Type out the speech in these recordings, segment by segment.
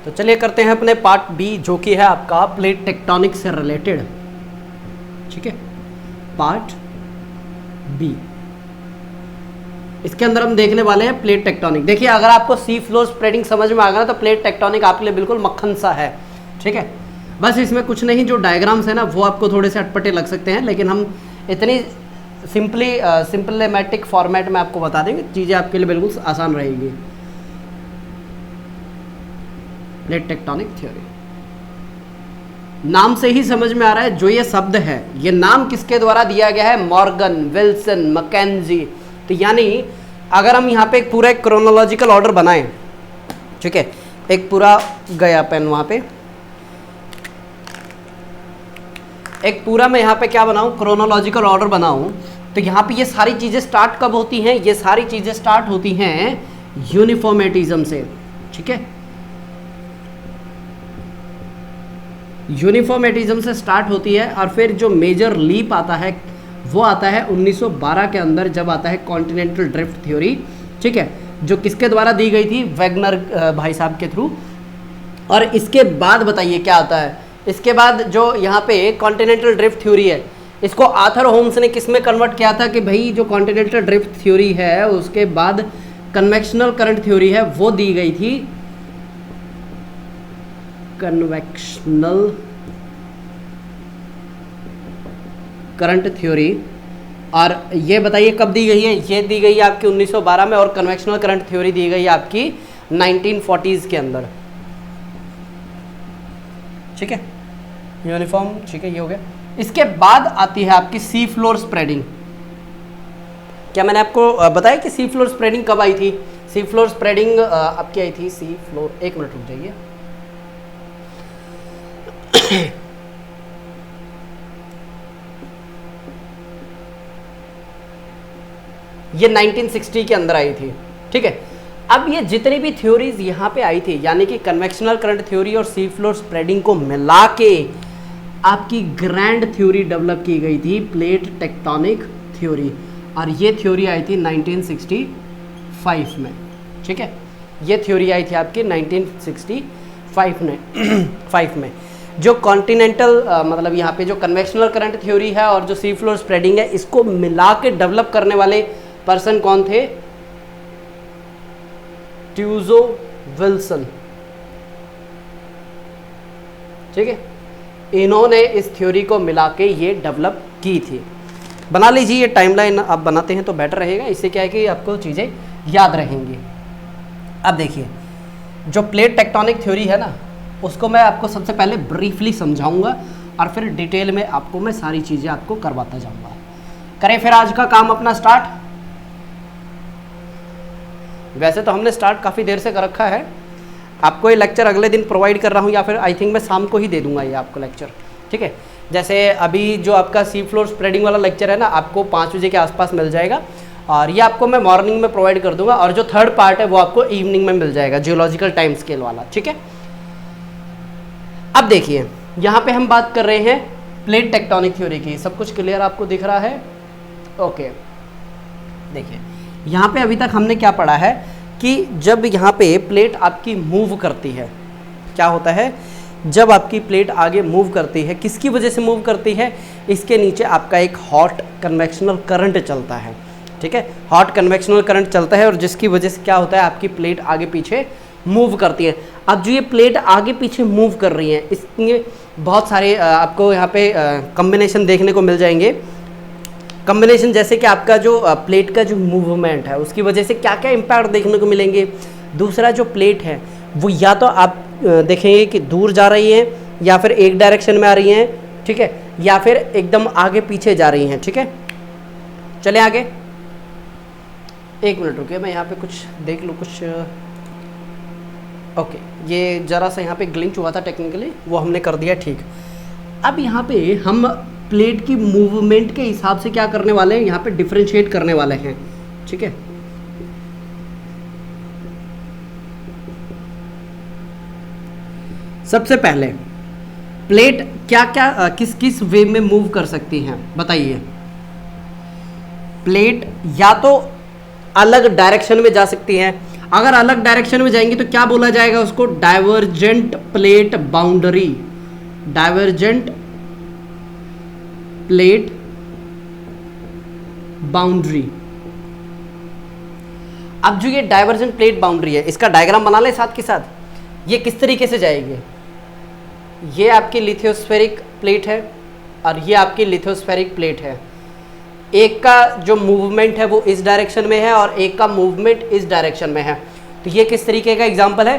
तो चलिए करते हैं अपने पार्ट बी, जो कि है आपका प्लेट टेक्टोनिक से रिलेटेड। ठीक है, पार्ट बी, इसके अंदर हम देखने वाले हैं प्लेट टेक्टोनिक। देखिए, अगर आपको सी फ्लोर स्प्रेडिंग समझ में आ गया तो प्लेट टेक्टोनिक आपके लिए बिल्कुल मक्खन सा है। ठीक है, बस इसमें कुछ नहीं, जो डायग्राम्स है ना वो आपको थोड़े से अटपटे लग सकते हैं, लेकिन हम इतनी सिंपलेमेटिक फॉर्मेट में आपको बता देंगे, चीज़ें आपके लिए बिल्कुल आसान रहेगी। प्लेट टेक्टोनिक थ्योरी, नाम से ही समझ में आ रहा है, जो ये शब्द है ये नाम किसके द्वारा दिया गया है? Morgan, Wilson, McKenzie. तो यानी अगर हम यहाँ पे एक पूरा एक क्रोनोलॉजिकल ऑर्डर बनाएं, ठीक है, एक पूरा गया पेन वहाँ पे, एक पूरा मैं यहाँ पे क्या बनाऊँ, क्रोनोलॉजिकल ऑर्डर बनाऊँ, तो यहाँ पे ये सारी चीज़ें स्टार्ट कब होती हैं? ये सारी चीज़ें स्टार्ट होती हैं यूनिफॉर्मेटिज्म से। ठीक है, यूनिफॉर्मेटिज्म से स्टार्ट होती है, और फिर जो मेजर लीप आता है वो आता है 1912 के अंदर, जब आता है कॉन्टिनेंटल ड्रिफ्ट थ्योरी। ठीक है, जो किसके द्वारा दी गई थी? वैगनर भाई साहब के थ्रू। और इसके बाद बताइए क्या आता है? इसके बाद जो यहाँ पे कॉन्टिनेंटल ड्रिफ्ट थ्योरी है, इसको आर्थर होम्स ने किस में कन्वर्ट किया था कि भाई जो कॉन्टिनेंटल ड्रिफ्ट थ्योरी है उसके बाद कन्वेक्शनल करंट थ्योरी है वो दी गई थी, कन्वेक्शनल करंट थ्योरी। और ये बताइए कब दी गई है? ये दी गई है आपकी 1912 में, और कन्वेक्शनल करंट थ्योरी दी गई है आपकी 1940s के अंदर। ठीक है, यूनिफॉर्म, ठीक है, ये हो गया। इसके बाद आती है आपकी सी फ्लोर स्प्रेडिंग। क्या मैंने आपको बताया कि सी फ्लोर स्प्रेडिंग कब आई थी? सी फ्लोर स्प्रेडिंग आपकी आई थी, सी फ्लोर, एक मिनट रुक जाइए, ये 1960 के अंदर आई थी। ठीक है, अब ये जितनी भी थ्योरीज यहाँ पे आई थी, यानी कि कन्वेक्शनल करंट थ्योरी और सी फ्लोर स्प्रेडिंग को मिला के आपकी ग्रैंड थ्योरी डेवलप की गई थी, प्लेट टेक्टोनिक थ्योरी। और ये थ्योरी आई थी 1965 में। ठीक है, ये थ्योरी आई थी आपकी 1965 में। जो कॉन्टिनेंटल मतलब यहाँ पे जो कन्वेक्शनल करंट थ्योरी है और जो सी फ्लोर स्प्रेडिंग है, इसको मिला के डेवलप करने वाले पर्सन कौन थे? ट्यूजो विल्सन। ठीक है, इन्होंने इस थ्योरी को मिला के ये डेवलप की थी। बना लीजिए, ये टाइमलाइन आप बनाते हैं तो बेटर रहेगा, इससे क्या है कि आपको चीज़ें याद रहेंगी। अब देखिए, जो प्लेट टेक्टोनिक थ्योरी है ना, उसको मैं आपको सबसे पहले ब्रीफली समझाऊंगा और फिर डिटेल में आपको मैं सारी चीज़ें आपको करवाता जाऊंगा। करें फिर आज का काम अपना स्टार्ट। वैसे तो हमने स्टार्ट काफ़ी देर से कर रखा है, आपको ये लेक्चर अगले दिन प्रोवाइड कर रहा हूँ, या फिर आई थिंक मैं शाम को ही दे दूंगा ये आपको लेक्चर। ठीक है, जैसे अभी जो आपका सी फ्लोर स्प्रेडिंग वाला लेक्चर है ना, आपको 5 बजे के आसपास मिल जाएगा, और ये आपको मैं मॉर्निंग में प्रोवाइड कर दूंगा, और जो थर्ड पार्ट है वो आपको इवनिंग में मिल जाएगा, जियोलॉजिकल टाइम स्केल वाला। ठीक है, अब देखिए, यहाँ पे हम बात कर रहे हैं प्लेट टेक्टोनिक थ्योरी की। सब कुछ क्लियर आपको दिख रहा है? ओके, देखिए यहाँ पे अभी तक हमने क्या पढ़ा है कि जब यहाँ पे प्लेट आपकी मूव करती है, क्या होता है? जब आपकी प्लेट आगे मूव करती है, किसकी वजह से मूव करती है? इसके नीचे आपका एक हॉट कन्वेक्शनल करंट चलता है। ठीक है, हॉट कन्वेक्शनल करंट चलता है, और जिसकी वजह से क्या होता है? आपकी प्लेट आगे पीछे मूव करती है। अब जो ये प्लेट आगे पीछे मूव कर रही है, इसके बहुत सारे आपको यहाँ पे कॉम्बिनेशन देखने को मिल जाएंगे। कॉम्बिनेशन जैसे कि आपका जो प्लेट का जो मूवमेंट है, उसकी वजह से क्या क्या इम्पैक्ट देखने को मिलेंगे। दूसरा, जो प्लेट है वो या तो आप देखेंगे कि दूर जा रही है, या फिर एक डायरेक्शन में आ रही हैं, ठीक है, या फिर एकदम आगे पीछे जा रही हैं। ठीक है, चले आगे, एक मिनट रुकिए, मैं यहाँ पे कुछ देख लूँ कुछ। ओके, ये ज़रा सा यहाँ पे ग्लिच हुआ था टेक्निकली, वो हमने कर दिया ठीक। अब यहाँ पे हम प्लेट की मूवमेंट के हिसाब से क्या करने वाले हैं? यहाँ पे डिफरेंशिएट करने वाले हैं। ठीक है, सबसे पहले प्लेट क्या क्या किस किस वे में मूव कर सकती हैं बताइए। प्लेट या तो अलग डायरेक्शन में जा सकती हैं, अगर अलग डायरेक्शन में जाएंगी तो क्या बोला जाएगा उसको? Divergent plate boundary, divergent plate boundary. अब जो ये डाइवर्जेंट प्लेट बाउंड्री है, इसका डायग्राम बना ले साथ के साथ। ये किस तरीके से जाएगी? ये आपकी लिथोस्फेरिक प्लेट है और ये आपकी लिथोस्फेरिक प्लेट है। एक का जो मूवमेंट है वो इस डायरेक्शन में है और एक का मूवमेंट इस डायरेक्शन में है। तो ये किस तरीके का एग्जांपल है?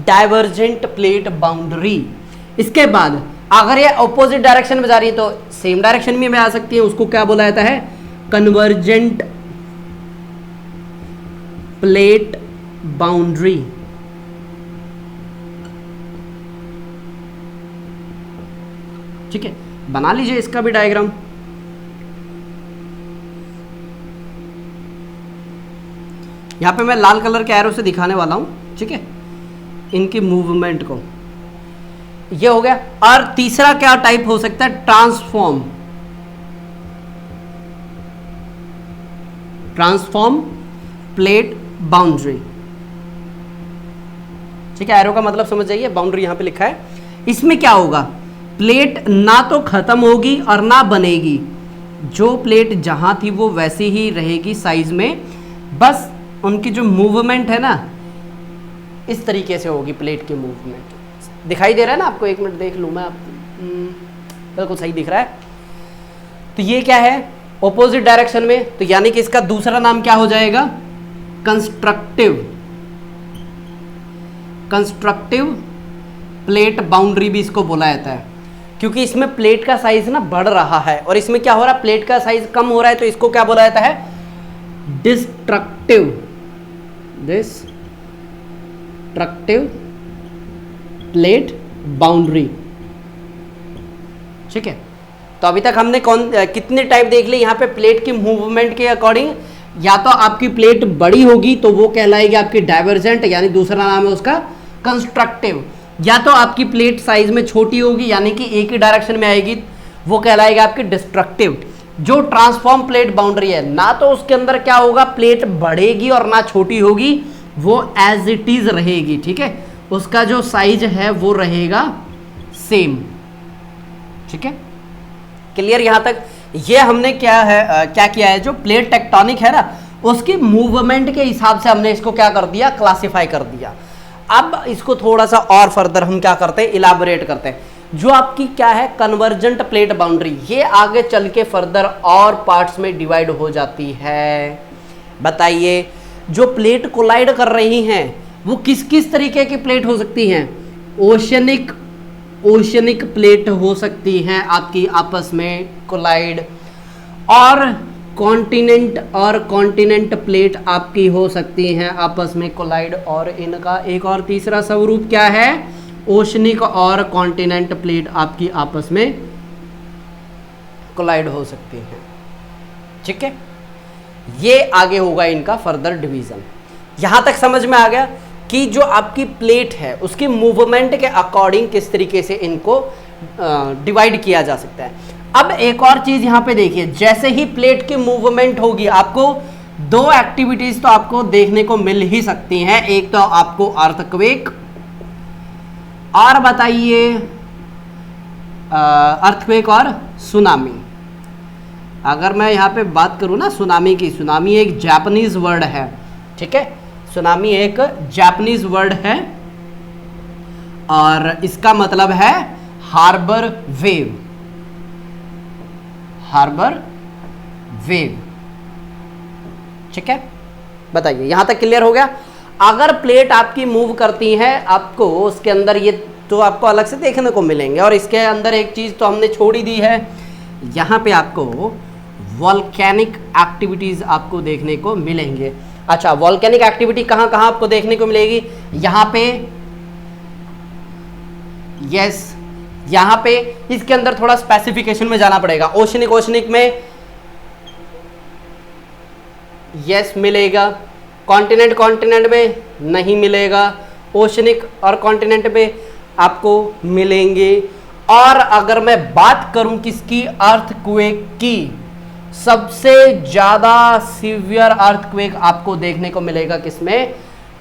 Divergent plate boundary. इसके बाद अगर ये ऑपोजिट डायरेक्शन में जा रही है तो सेम डायरेक्शन में आ सकती है, उसको क्या बोला जाता है? Convergent plate boundary. ठीक है, बना लीजिए इसका भी डायग्राम। यहां पे मैं लाल कलर के एरो से दिखाने वाला हूं, ठीक है, इनकी मूवमेंट को। ये हो गया। और तीसरा क्या टाइप हो सकता है? Transform, transform plate boundary. ठीक है, एरो का मतलब समझ जाइए, बाउंड्री यहां पे लिखा है। इसमें क्या होगा? प्लेट ना तो खत्म होगी और ना बनेगी, जो प्लेट जहां थी वो वैसी ही रहेगी साइज में, बस उनकी जो मूवमेंट है ना इस तरीके से होगी। प्लेट की मूवमेंट दिखाई दे रहा है ना आपको? एक मिनट देख लूँ मैं, आप बिल्कुल सही दिख रहा है। तो ये क्या है? ऑपोजिट डायरेक्शन में, तो यानी कि इसका दूसरा नाम क्या हो जाएगा? कंस्ट्रक्टिव, कंस्ट्रक्टिव प्लेट बाउंड्री भी इसको बोला जाता है, क्योंकि इसमें प्लेट का साइज ना बढ़ रहा है और इसमें क्या हो रहा है? प्लेट का साइज कम हो रहा है, तो इसको क्या बोला जाता है? Destructive, destructive plate boundary. ठीक है, तो अभी तक हमने कितने टाइप देख लिए यहाँ पे प्लेट की मूवमेंट के अकॉर्डिंग। या तो आपकी प्लेट बड़ी होगी तो वो कहलाएगी आपकी डाइवर्जेंट, यानी दूसरा नाम है उसका कंस्ट्रक्टिव। या तो आपकी प्लेट साइज में छोटी होगी यानी कि एक ही डायरेक्शन में आएगी, वो कहलाएगा आपकी डिस्ट्रक्टिव। जो ट्रांसफॉर्म प्लेट बाउंड्री है, ना तो उसके अंदर क्या होगा? प्लेट बढ़ेगी और ना छोटी होगी, वो एज इट इज रहेगी। ठीक है, उसका जो साइज है वो रहेगा सेम। ठीक है, क्लियर यहां तक? ये हमने क्या है, क्या किया है? जो प्लेट टेक्टोनिक है ना, उसकी मूवमेंट के हिसाब से हमने इसको क्या कर दिया? क्लासिफाई कर दिया। अब इसको थोड़ा सा और फर्दर हम क्या करते हैं? इलाबोरेट करते हैं। जो आपकी क्या है? कन्वर्जेंट प्लेट बाउंड्री, ये आगे चल के फर्दर और पार्ट्स में डिवाइड हो जाती है। बताइए, जो प्लेट कोलाइड कर रही हैं वो किस किस तरीके की प्लेट हो सकती हैं? ओशनिक, ओशनिक प्लेट हो सकती हैं आपकी आपस में कोलाइड, और कॉन्टिनेंट और कॉन्टिनेंट प्लेट आपकी हो सकती हैं आपस में कोलाइड। और इनका एक और तीसरा स्वरूप क्या है? ओशनिक और कॉन्टिनेंट प्लेट आपकी आपस में कोलाइड हो सकती हैं। ठीक है, ये आगे होगा इनका फर्दर डिवीजन। यहां तक समझ में आ गया कि जो आपकी प्लेट है उसकी मूवमेंट के अकॉर्डिंग किस तरीके से इनको डिवाइड किया जा सकता है। अब एक और चीज यहां पे देखिए, जैसे ही प्लेट की मूवमेंट होगी आपको दो एक्टिविटीज तो आपको देखने को मिल ही सकती हैं। एक तो आपको अर्थक्वेक, और बताइए अर्थक्वेक और सुनामी। अगर मैं यहां पे बात करूं ना सुनामी की, सुनामी एक जापानीज वर्ड है। ठीक है, सुनामी एक जापानीज वर्ड है और इसका मतलब है हार्बर वेव, हार्बर वेव। ठीक है, बताइए यहां तक क्लियर हो गया? अगर प्लेट आपकी मूव करती है, आपको उसके अंदर ये तो आपको अलग से देखने को मिलेंगे, और इसके अंदर एक चीज तो हमने छोड़ ही दी है, यहां पे आपको वॉल्केनिक एक्टिविटीज आपको देखने को मिलेंगे। अच्छा, वॉल्केनिक एक्टिविटी कहां कहां आपको देखने को मिलेगी? यहां पे, यस, यहां पे इसके अंदर थोड़ा स्पेसिफिकेशन में जाना पड़ेगा। ओशनिक, ओशनिक में यस मिलेगा, कॉन्टिनेंट, कॉन्टिनेंट में नहीं मिलेगा, ओशनिक और कॉन्टिनेंट में आपको मिलेंगे। और अगर मैं बात करूं किसकी? अर्थक्वेक की, सबसे ज्यादा सीवियर अर्थक्वेक आपको देखने को मिलेगा किसमें?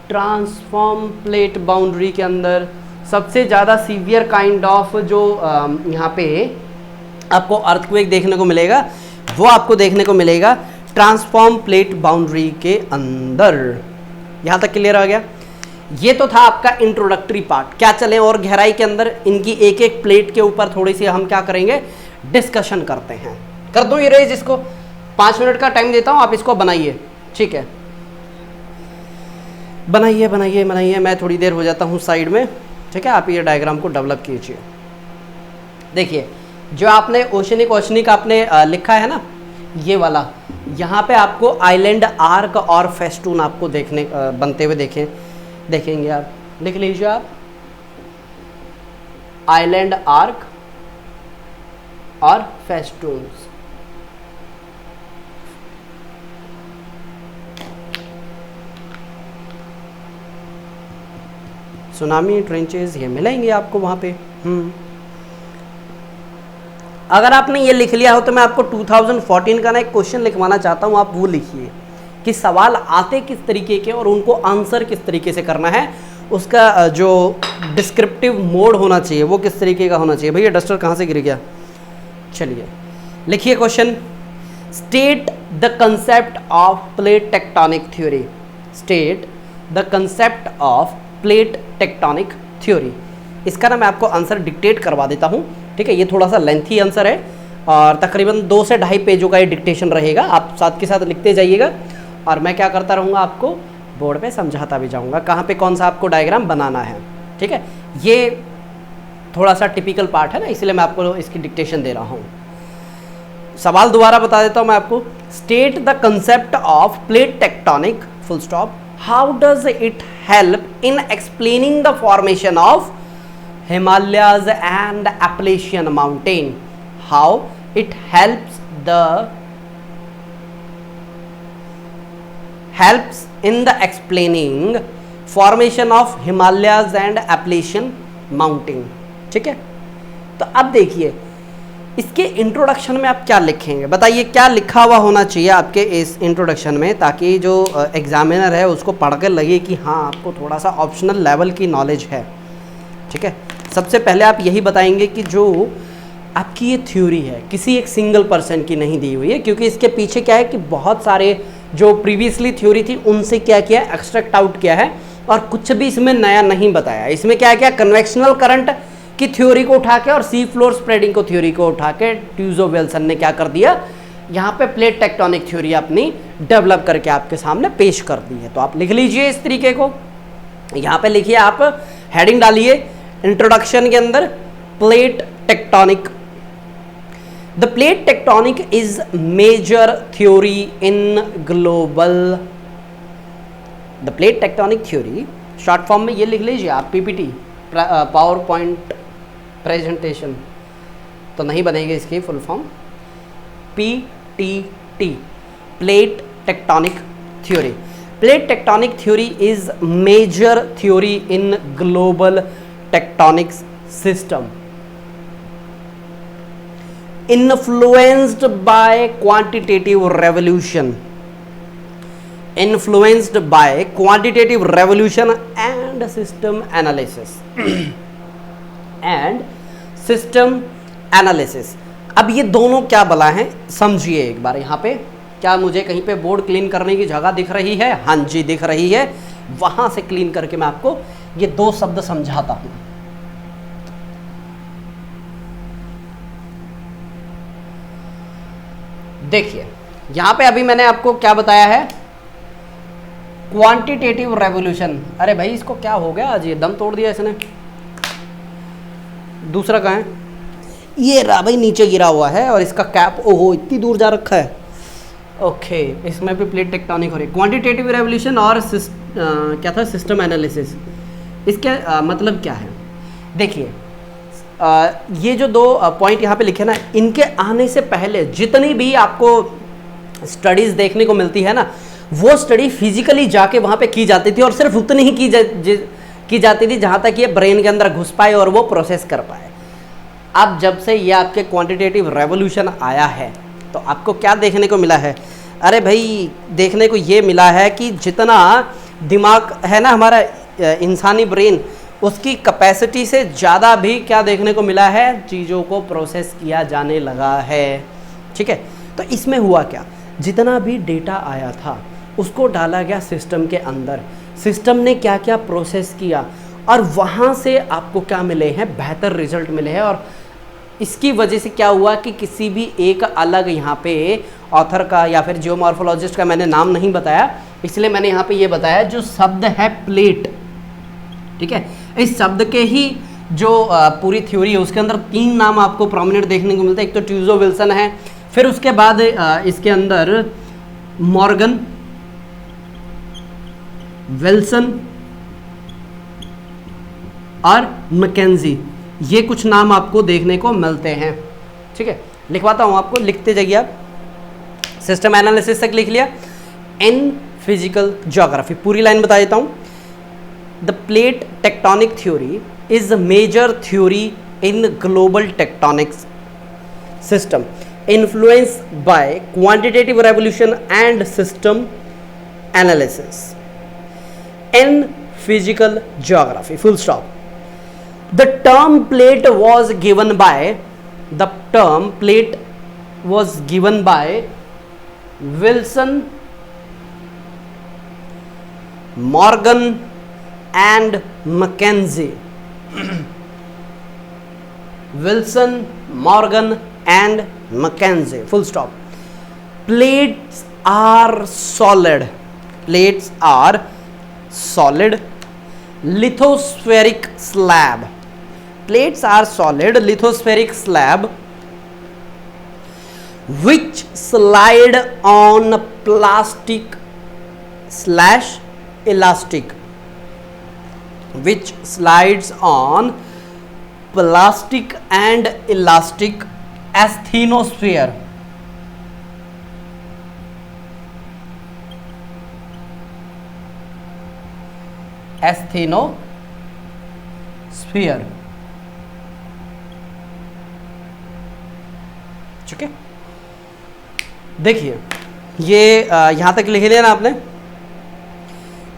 ट्रांसफॉर्म प्लेट बाउंड्री के अंदर सबसे ज़्यादा सीवियर काइंड ऑफ जो यहाँ पे आपको अर्थक्वेक देखने को मिलेगा, वो आपको देखने को मिलेगा ट्रांसफॉर्म प्लेट बाउंड्री के अंदर। यहाँ तक क्लियर आ गया? ये तो था आपका इंट्रोडक्टरी पार्ट। क्या चलें और गहराई के अंदर इनकी एक एक प्लेट के ऊपर थोड़ी सी हम क्या करेंगे, डिस्कशन करते हैं। कर दो इरेज इसको, 5 मिनट का टाइम देता हूँ, आप इसको बनाइए, ठीक है? बनाइए बनाइए बनाइए, मैं थोड़ी देर हो जाता हूँ साइड में, ठीक है? आप ये डायग्राम को डेवलप कीजिए। देखिए जो आपने ओशनिक आपने लिखा है ना, ये वाला, यहाँ पे आपको आइलैंड आर्क और फेस्टून आपको देखने बनते हुए देखेंगे आप। लिख लीजिए आप, आइलैंड आर्क और फेस्टून्स। सुनामी ट्रेंचेस ये मिलेंगे आपको वहां पे। अगर आपने ये लिख लिया हो तो मैं आपको 2014 का ना एक क्वेश्चन लिखवाना चाहता हूँ, आप वो लिखिए कि सवाल आते किस तरीके के और उनको आंसर किस तरीके से करना है, उसका जो डिस्क्रिप्टिव मोड होना चाहिए वो किस तरीके का होना चाहिए। भैया डस्टर कहाँ से गिर गया? चलिए लिखिए question, state the concept of plate tectonic theory. State the concept of plate tectonic theory. इसका ना मैं आपको आंसर डिक्टेट करवा देता हूँ, ठीक है? ये थोड़ा सा लेंथी आंसर है और तकरीबन 2 से 2.5 पेजों का ये डिक्टेशन रहेगा, आप साथ के साथ लिखते जाइएगा और मैं क्या करता रहूँगा, आपको बोर्ड पे समझाता भी जाऊँगा कहाँ पे कौन सा आपको डायग्राम बनाना है, ठीक है? ये थोड़ा सा टिपिकल पार्ट है ना, इसलिए मैं आपको इसकी डिक्टेशन दे रहा हूँ। सवाल दोबारा बता देता हूँ मैं आपको, state the concept of plate tectonic full stop, how does it help in explaining the formation of Himalayas and Appalachian Mountain. How it helps in the explaining formation of Himalayas and Appalachian Mountain. ठीक है? तो अब देखिए इसके introduction में आप क्या लिखेंगे, बताइए क्या लिखा हुआ होना चाहिए आपके इस इंट्रोडक्शन में, ताकि जो एग्जामिनर है उसको पढ़कर लगे कि हाँ आपको थोड़ा सा ऑप्शनल लेवल की नॉलेज है, ठीक है? सबसे पहले आप यही बताएंगे कि जो आपकी ये थ्योरी है किसी एक सिंगल पर्सन की नहीं दी हुई है, क्योंकि इसके पीछे क्या है कि बहुत सारे जो प्रीवियसली थ्योरी थी उनसे क्या किया, एक्सट्रैक्ट आउट किया है और कुछ भी इसमें नया नहीं बताया। इसमें क्या क्या कन्वेक्शनल करंट की थ्योरी को उठा के और सी फ्लोर स्प्रेडिंग को थ्योरी को उठा के ट्यूजो विल्सन ने क्या कर दिया, यहाँ पे प्लेट टेक्टोनिक थ्योरी अपनी डेवलप करके आपके सामने पेश कर दी है। तो आप लिख लीजिए इस तरीके को, यहाँ पे लिखिए, आप हेडिंग डालिए इंट्रोडक्शन के अंदर, plate tectonic. The plate tectonic is major theory in global. The plate tectonic theory short form में ये लिख लीजिए आप, पीपीटी, पावर पॉइंट प्रेजेंटेशन तो नहीं बनेगी इसकी full form, PTT, plate tectonic theory. Plate tectonic theory is major theory in global tectonic system influenced by quantitative revolution and system analysis अब ये दोनों क्या बला हैं समझिए एक बार। यहाँ पे क्या मुझे कहीं पे बोर्ड क्लीन करने की जगह दिख रही है? हाँ जी दिख रही है, वहां से क्लीन करके मैं आपको ये 2 शब्द समझाता हूं। देखिए यहां पे अभी मैंने आपको क्या बताया है, क्वांटिटेटिव रेवोल्यूशन। अरे भाई इसको क्या हो गया आज, ये दम तोड़ दिया इसने। दूसरा कहाँ है? ये रहा भाई, नीचे गिरा हुआ है और इसका कैप ओहो इतनी दूर जा रखा है। ओके इसमें भी प्लेट टेक्टोनिक हो रही है। क्वांटिटेटिव रेवोल्यूशन और क्या था, सिस्टम एनालिसिस। इसके मतलब क्या है? देखिए ये जो 2 पॉइंट यहाँ पे लिखे ना, इनके आने से पहले जितनी भी आपको स्टडीज़ देखने को मिलती है ना, वो स्टडी फिजिकली जाके वहाँ पे की जाती थी और सिर्फ उतनी ही की जाती थी जहाँ तक ये ब्रेन के अंदर घुस पाए और वो प्रोसेस कर पाए। अब जब से ये आपके क्वांटिटेटिव रेवोल्यूशन आया है तो आपको क्या देखने को मिला है? अरे भाई देखने को ये मिला है कि जितना दिमाग है ना हमारा इंसानी ब्रेन, उसकी कैपेसिटी से ज़्यादा भी क्या देखने को मिला है, चीज़ों को प्रोसेस किया जाने लगा है। ठीक है, तो इसमें हुआ क्या, जितना भी डेटा आया था उसको डाला गया सिस्टम के अंदर, सिस्टम ने क्या क्या प्रोसेस किया और वहाँ से आपको क्या मिले हैं, बेहतर रिजल्ट मिले हैं। और इसकी वजह से क्या हुआ कि किसी भी एक अलग यहाँ पे ऑथर का या फिर जियोमॉर्फोलॉजिस्ट का मैंने नाम नहीं बताया, इसलिए मैंने यहाँ पे ये बताया जो शब्द है प्लेट। ठीक है, इस शब्द के ही जो पूरी थ्योरी है उसके अंदर 3 नाम आपको प्रोमिनेंट देखने को मिलता है। एक तो ट्यूजो विल्सन है, फिर उसके बाद इसके अंदर मॉर्गन, विल्सन और मैकेंजी, ये कुछ नाम आपको देखने को मिलते हैं। ठीक है, लिखवाता हूं आपको, लिखते जाइए आप। सिस्टम एनालिसिस तक लिख लिया। इन फिजिकल ज्योग्राफी, पूरी लाइन बता देता हूं। The plate tectonic theory is a major theory in global tectonics system influenced by quantitative revolution and system analysis in physical geography, full stop. The term plate was given by Wilson, Morgan and Mackenzie. Wilson, Morgan and Mackenzie, full stop. Plates are solid lithospheric slab. Plates are solid lithospheric slab which slide on plastic / elastic, which slides on plastic and elastic asthenosphere. Asthenosphere. ठीक है, देखिए ये यहां तक लिख लिया ना आपने।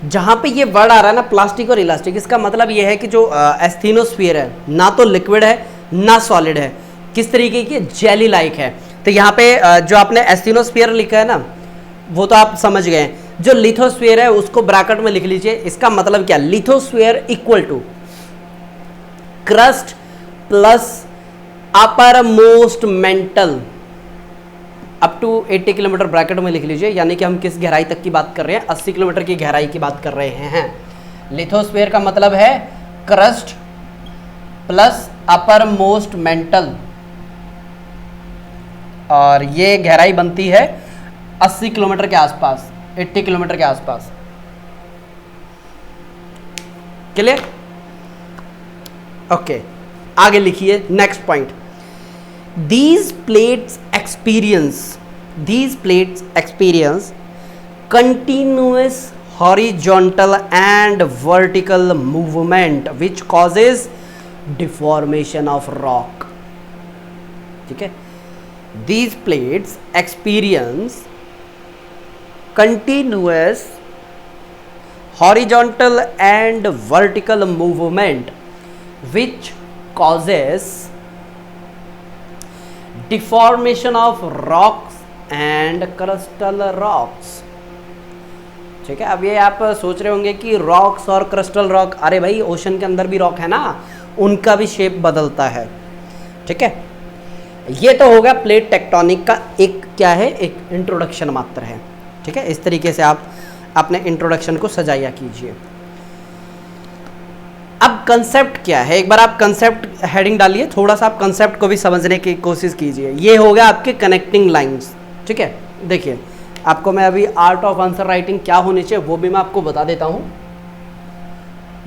जहां पे ये वर्ड आ रहा है ना प्लास्टिक और इलास्टिक, इसका मतलब ये है कि जो एस्थीनोस्फीयर है ना तो लिक्विड है ना सॉलिड है, किस तरीके की, जेली लाइक है। तो यहाँ पे जो आपने एस्थीनोस्फीयर लिखा है ना वो तो आप समझ गए। जो लिथोस्फीयर है उसको ब्रैकेट में लिख लीजिए। इसका मतलब क्या, lithosphere equal to crust plus uppermost mantle up to 80 kilometre bracket में लिख लीजिए। यानी कि हम किस गहराई तक की बात कर रहे हैं, 80 किलोमीटर की गहराई की बात कर रहे हैं। लिथोस्फीयर का मतलब है crust plus uppermost mental, और ये गहराई बनती है 80 किलोमीटर के आसपास, 80 किलोमीटर के आसपास। क्लियर? ओके, आगे लिखिए next point. These plates experience continuous horizontal and vertical movement which causes deformation of rock. ठीक है, these plates experience continuous horizontal and vertical movement which causes deformation of rocks and crustal rocks. ठीक है, अब ये आप सोच रहे होंगे कि रॉक्स और क्रिस्टल रॉक, अरे भाई ओशन के अंदर भी रॉक है ना, उनका भी शेप बदलता है। ठीक है, ये तो होगा प्लेट टेक्टोनिक का एक क्या है, एक इंट्रोडक्शन मात्र है। ठीक है, इस तरीके से आप अपने इंट्रोडक्शन को सजाया कीजिए। अब कंसेप्ट क्या है, एक बार आप कंसेप्ट हेडिंग डालिए, थोड़ा सा आप कंसेप्ट को भी समझने की कोशिश कीजिए। ये हो गया आपके कनेक्टिंग लाइंस। ठीक है, देखिए आपको मैं अभी आर्ट ऑफ आंसर राइटिंग क्या होनी चाहिए वो भी मैं आपको बता देता हूँ।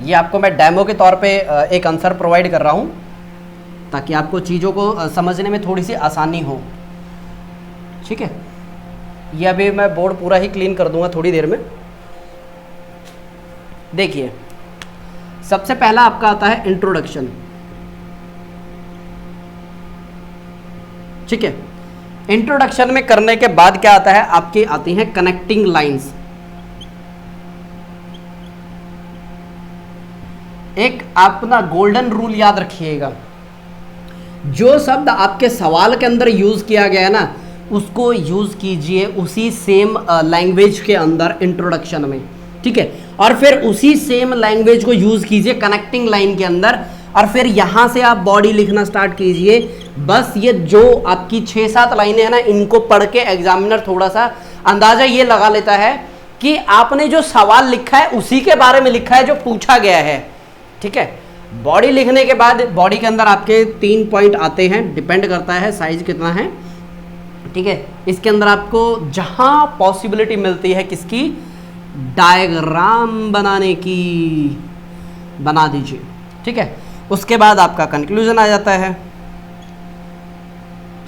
ये आपको मैं डेमो के तौर पे एक आंसर प्रोवाइड कर रहा हूँ ताकि आपको चीज़ों को समझने में थोड़ी सी आसानी हो। ठीक है, ये अभी मैं बोर्ड पूरा ही क्लीन कर दूंगा थोड़ी देर में। देखिए सबसे पहला आपका आता है इंट्रोडक्शन। ठीक है, इंट्रोडक्शन में करने के बाद क्या आता है, आपकी आती हैं कनेक्टिंग लाइंस। एक आप ना गोल्डन रूल याद रखिएगा, जो शब्द आपके सवाल के अंदर यूज किया गया है ना, उसको यूज कीजिए उसी सेम लैंग्वेज के अंदर इंट्रोडक्शन में, ठीक है। और फिर उसी सेम लैंग्वेज को यूज कीजिए कनेक्टिंग लाइन के अंदर, और फिर यहां से आप बॉडी लिखना स्टार्ट कीजिए। बस ये जो आपकी 6-7 लाइनें हैं ना, इनको पढ़ के एग्जामिनर थोड़ा सा अंदाजा ये लगा लेता है कि आपने जो सवाल लिखा है उसी के बारे में लिखा है जो पूछा गया है, ठीक है। बॉडी लिखने के बाद बॉडी के अंदर आपके 3 पॉइंट आते हैं, डिपेंड करता है साइज कितना है, ठीक है। इसके अंदर आपको जहां पॉसिबिलिटी मिलती है किसकी, डायग्राम बनाने की, बना दीजिए, ठीक है। उसके बाद आपका कंक्लूजन आ जाता है,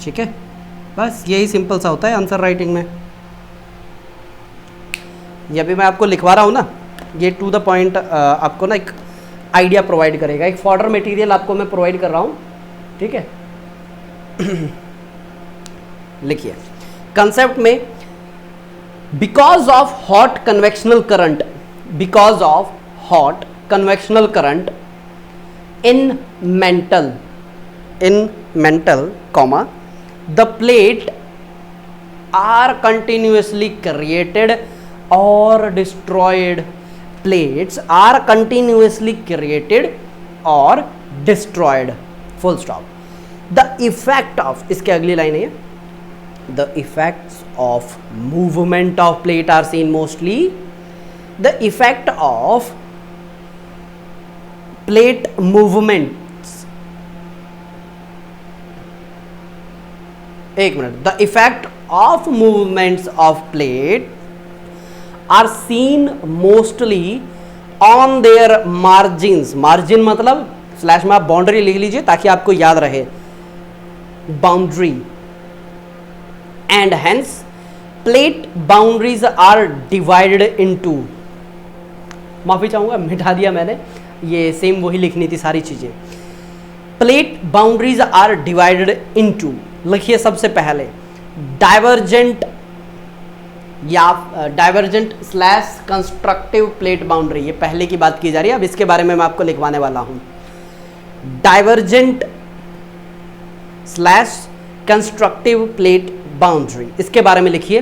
ठीक है। बस यही सिंपल सा होता है आंसर राइटिंग में। ये अभी मैं आपको लिखवा रहा हूँ ना, ये टू द पॉइंट आपको ना एक आइडिया प्रोवाइड करेगा, एक फॉर्डर मटेरियल आपको मैं प्रोवाइड कर रहा हूँ, ठीक है। लिखिए कंसेप्ट में, because of hot convectional current, because of hot convectional current in mantle comma the plate are continuously created or destroyed, plates are continuously created or destroyed, full stop. The effect of, इसके अगली line है, the effects of movement of plate are seen mostly, the effect of plate movements, एक minute, the effect of movements of plate are seen mostly on their margins, margin मतलब slash में आप boundary लिख लीजिए ताकि आपको याद रहे, boundary, and hence plate boundaries are divided into, माफी चाहूंगा मिटा दिया मैंने, ये सेम वही लिखनी थी सारी चीजें। Plate boundaries are divided into, लिखिए सबसे पहले डाइवर्जेंट या divergent slash constructive plate boundary, ये पहले की बात की जा रही है, अब इसके बारे में मैं आपको लिखवाने वाला हूं। Divergent slash constructive plate boundary, इसके बारे में लिखिए,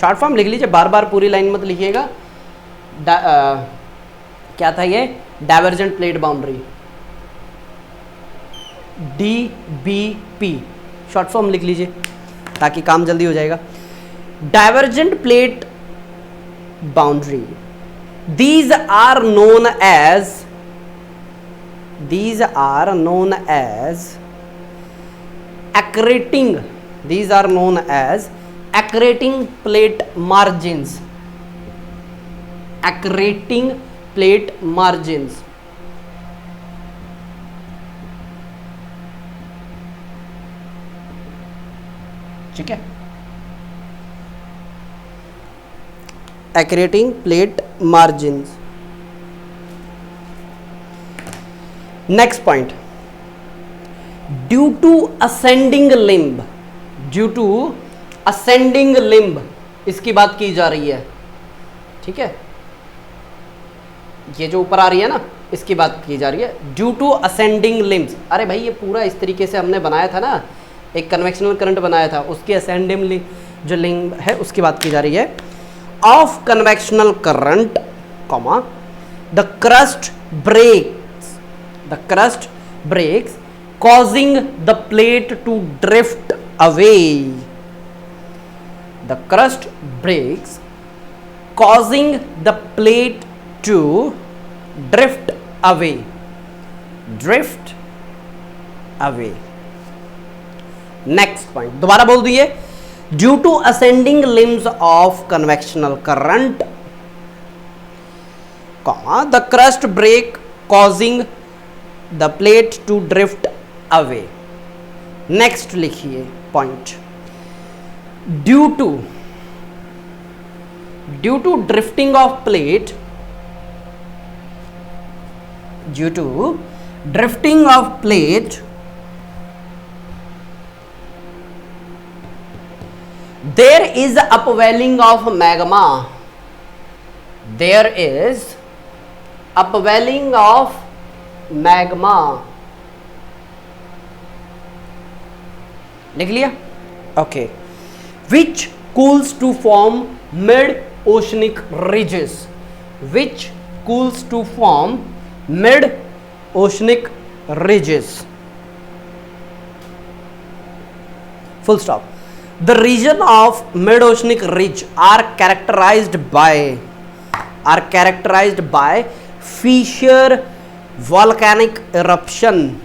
शॉर्ट फॉर्म लिख लीजिए, बार बार पूरी लाइन मत लिखिएगा। क्या था ये, divergent plate boundary, DBP, short form लिख लीजिए ताकि काम जल्दी हो जाएगा। Divergent plate boundary, these are known as accreting, these are known as accreting plate margins, accreting plate margins, ठीक है, accreting plate margins। next point, due to ascending limb, due to ascending limb, इसकी बात की जा रही है, ठीक है, ये जो ऊपर आ रही है ना, इसकी बात की जा रही है, ड्यू टू असेंडिंग लिम्स। अरे भाई ये पूरा इस तरीके से हमने बनाया था ना, एक कन्वेक्शनल करंट बनाया था, उसकी असेंडिंग जो लिम्ब है उसकी बात की जा रही है। of convectional current, comma, the crust breaks, causing the plate to drift away, the crust breaks causing the plate to drift away, next point, दोबारा बोल दिए, due to ascending limbs of convectional current, comma, the crust break causing the plate to drift away। next लिखिए point, due to drifting of plate, due to drifting of plate, there is upwelling of magma, there is upwelling of magma. लिख लिया? Okay. Which cools to form mid oceanic ridges, which cools to form mid oceanic ridges, full stop. The region of mid-oceanic ridge are characterized by fissure volcanic eruption,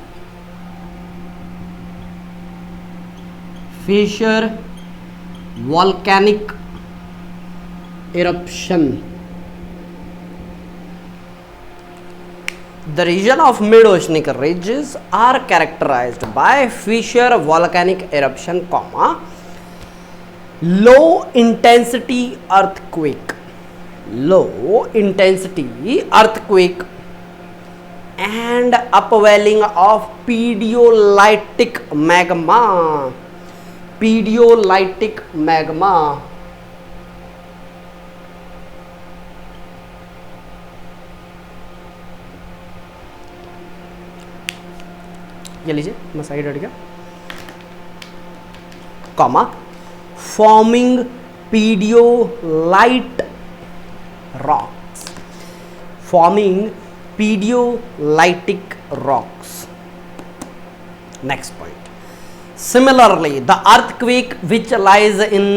fissure volcanic eruption. The region of mid-oceanic ridges are characterized by fissure volcanic eruption, low intensity earthquake, and upwelling of pedialytic magma. ये लीजिए, मैं side हट गया, comma, forming peridotite rocks, forming peridotitic rocks. Next point. Similarly the earthquake which lies in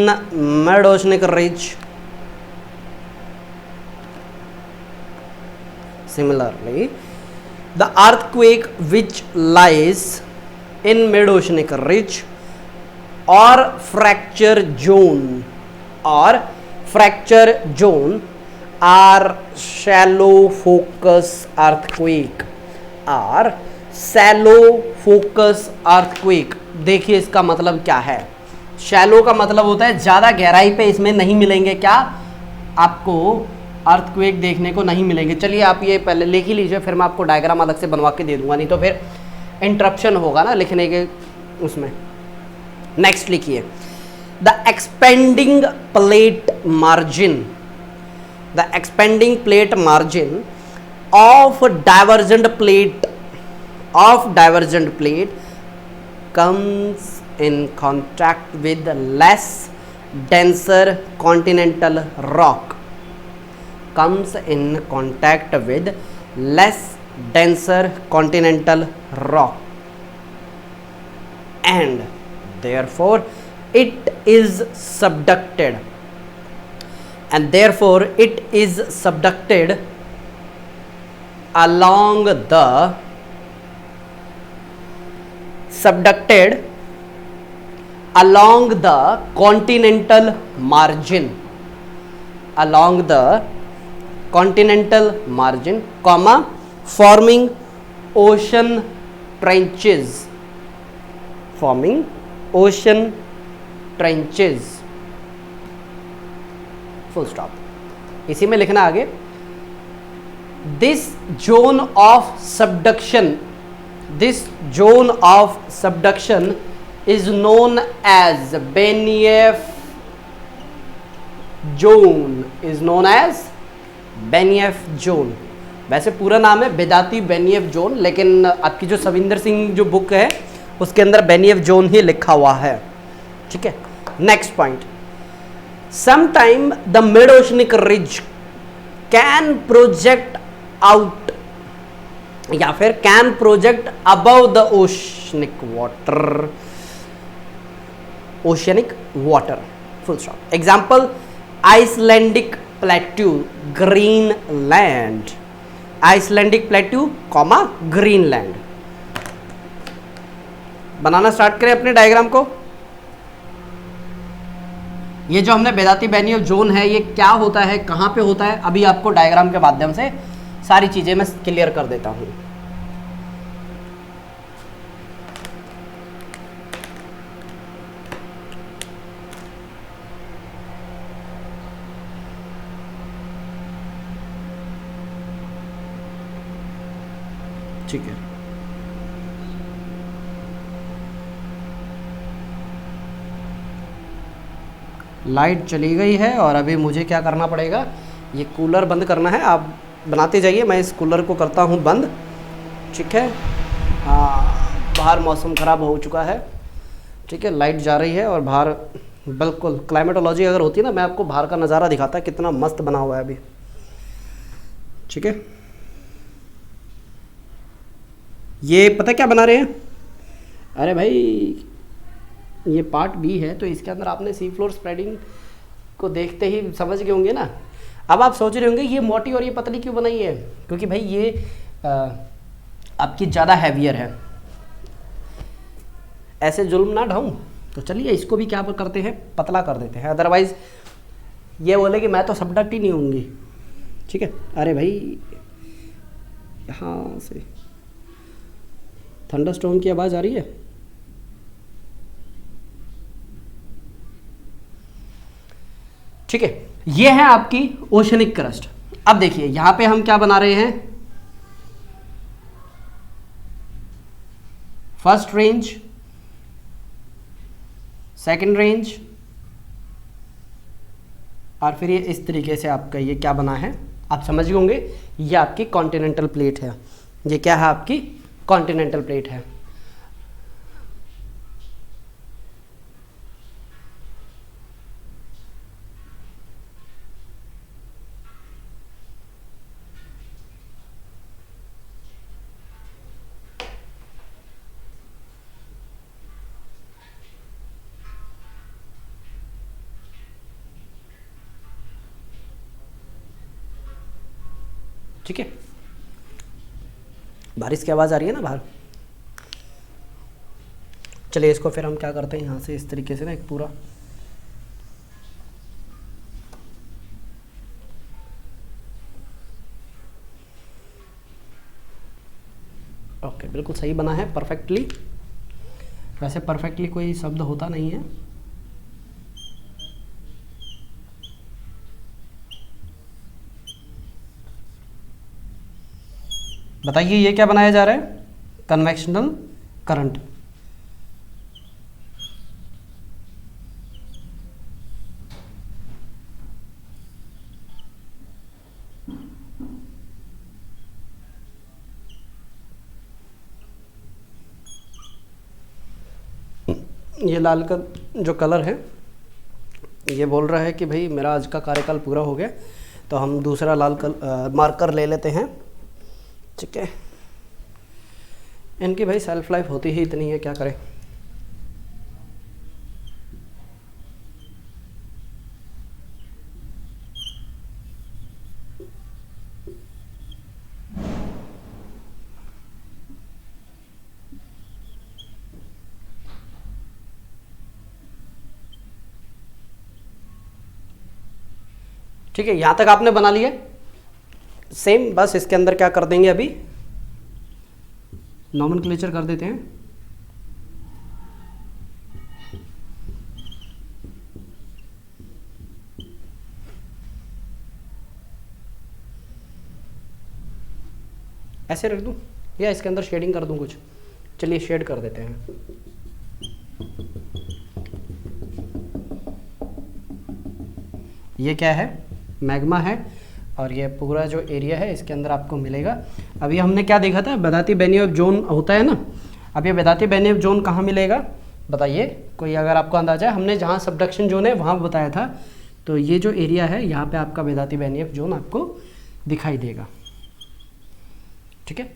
mid oceanic ridge, similarly the earthquake which lies in mid-oceanic ridge or fracture zone are shallow focus earthquake. देखिए इसका मतलब क्या है. Shallow का मतलब होता है ज़्यादा गहराई पे इसमें नहीं मिलेंगे, क्या आपको अर्थक्वेक देखने को नहीं मिलेंगे. चलिए आप ये पहले लिख ही लीजिए, फिर मैं आपको डायग्राम अलग से बनवा के दे दूंगा, नहीं तो फिर इंटरप्शन होगा ना लिखने के उसमें. नेक्स्ट लिखिए, the expanding plate margin of divergent plate comes in contact with less denser continental rock, and therefore it is subducted along the continental margin, comma, forming ocean trenches. Full stop. इसी में लिखना आगे, this zone of subduction is known as Benioff zone. वैसे पूरा नाम है बेदाती बेनियफ zone, लेकिन आपकी जो सविंदर सिंह जो बुक है उसके अंदर बेनियफ जोन ही लिखा हुआ है. ठीक है. Next point, sometime the mid oceanic ridge can project out या फिर can project above the oceanic water. Full stop. Example, Icelandic plateau, Greenland. Icelandic plateau, comma, Greenland. Banana start करें अपने डायग्राम को. ये जो हमने बेदाती बेनियफ जोन है ये क्या होता है, कहाँ पे होता है, अभी आपको डायग्राम के माध्यम से सारी चीजें मैं क्लियर कर देता हूं. ठीक है. लाइट चली गई है और अभी मुझे क्या करना पड़ेगा, ये कूलर बंद करना है. आप बनाते जाइए, मैं इस कूलर को करता हूँ बंद. ठीक है। हाँ, बाहर मौसम ख़राब हो चुका है, ठीक है, लाइट जा रही है और बाहर बिल्कुल क्लाइमेटोलॉजी अगर होती है ना, मैं आपको बाहर का नज़ारा दिखाता कितना मस्त बना हुआ है अभी, ठीक है। ये पता क्या बना रहे हैं? अरे भाई ये पार्ट बी है, तो इसके अंदर आपने सी फ्लोर स्प्रेडिंग को देखते ही समझ गए होंगे ना। अब आप सोच रहे होंगे ये मोटी और ये पतली क्यों बनाई है, क्योंकि भाई ये आपकी ज़्यादा हैवियर है, ऐसे जुल्म ना ढाऊं, तो चलिए इसको भी क्या करते हैं, पतला कर देते हैं, अदरवाइज़ ये बोले कि मैं तो सबडक्ट ही नहीं होंगी, ठीक है। अरे भाई यहाँ से थंडरस्टॉर्म की आवाज़ आ रही है। ठीक है, ये है आपकी ओशनिक क्रस्ट। अब देखिए यहां पे हम क्या बना रहे हैं, फर्स्ट रेंज, सेकंड रेंज, और फिर ये इस तरीके से आपका ये क्या बना है, आप समझ गए होंगे, ये आपकी कॉन्टिनेंटल प्लेट है। ये क्या है, आपकी कॉन्टिनेंटल प्लेट है। ठीक है, बारिश की आवाज़ आ रही है ना बाहर। चलिए इसको फिर हम क्या करते हैं, यहाँ से इस तरीके से ना एक पूरा ओके, बिल्कुल सही बना है, परफेक्टली। वैसे परफेक्टली कोई शब्द होता नहीं है, बताइए ये क्या बनाया जा रहा है, कन्वेक्शनल करंट। ये लाल का जो कलर है ये बोल रहा है कि भाई मेरा आज का कार्यकाल पूरा हो गया, तो हम दूसरा लाल मार्कर ले लेते हैं, ठीक है। इनकी भाई सेल्फ लाइफ होती ही इतनी है, क्या करें। ठीक है, यहाँ तक आपने बना लिया सेम, बस इसके अंदर क्या कर देंगे, अभी नॉमेनक्लेचर कर देते हैं। ऐसे रख दूं या इसके अंदर शेडिंग कर दूं कुछ, चलिए शेड कर देते हैं। ये क्या है, मैग्मा है, और ये पूरा जो एरिया है इसके अंदर आपको मिलेगा। अभी हमने क्या देखा था, वेदांती बेनियोव जोन होता है ना, अब ये वेदांती बेनियोव जोन कहाँ मिलेगा बताइए, कोई अगर आपको अंदाजा है। हमने जहाँ सबडक्शन जोन है वहाँ बताया था, तो ये जो एरिया है यहाँ पे आपका वेदांती बेनियोव जोन आपको दिखाई देगा, ठीक है।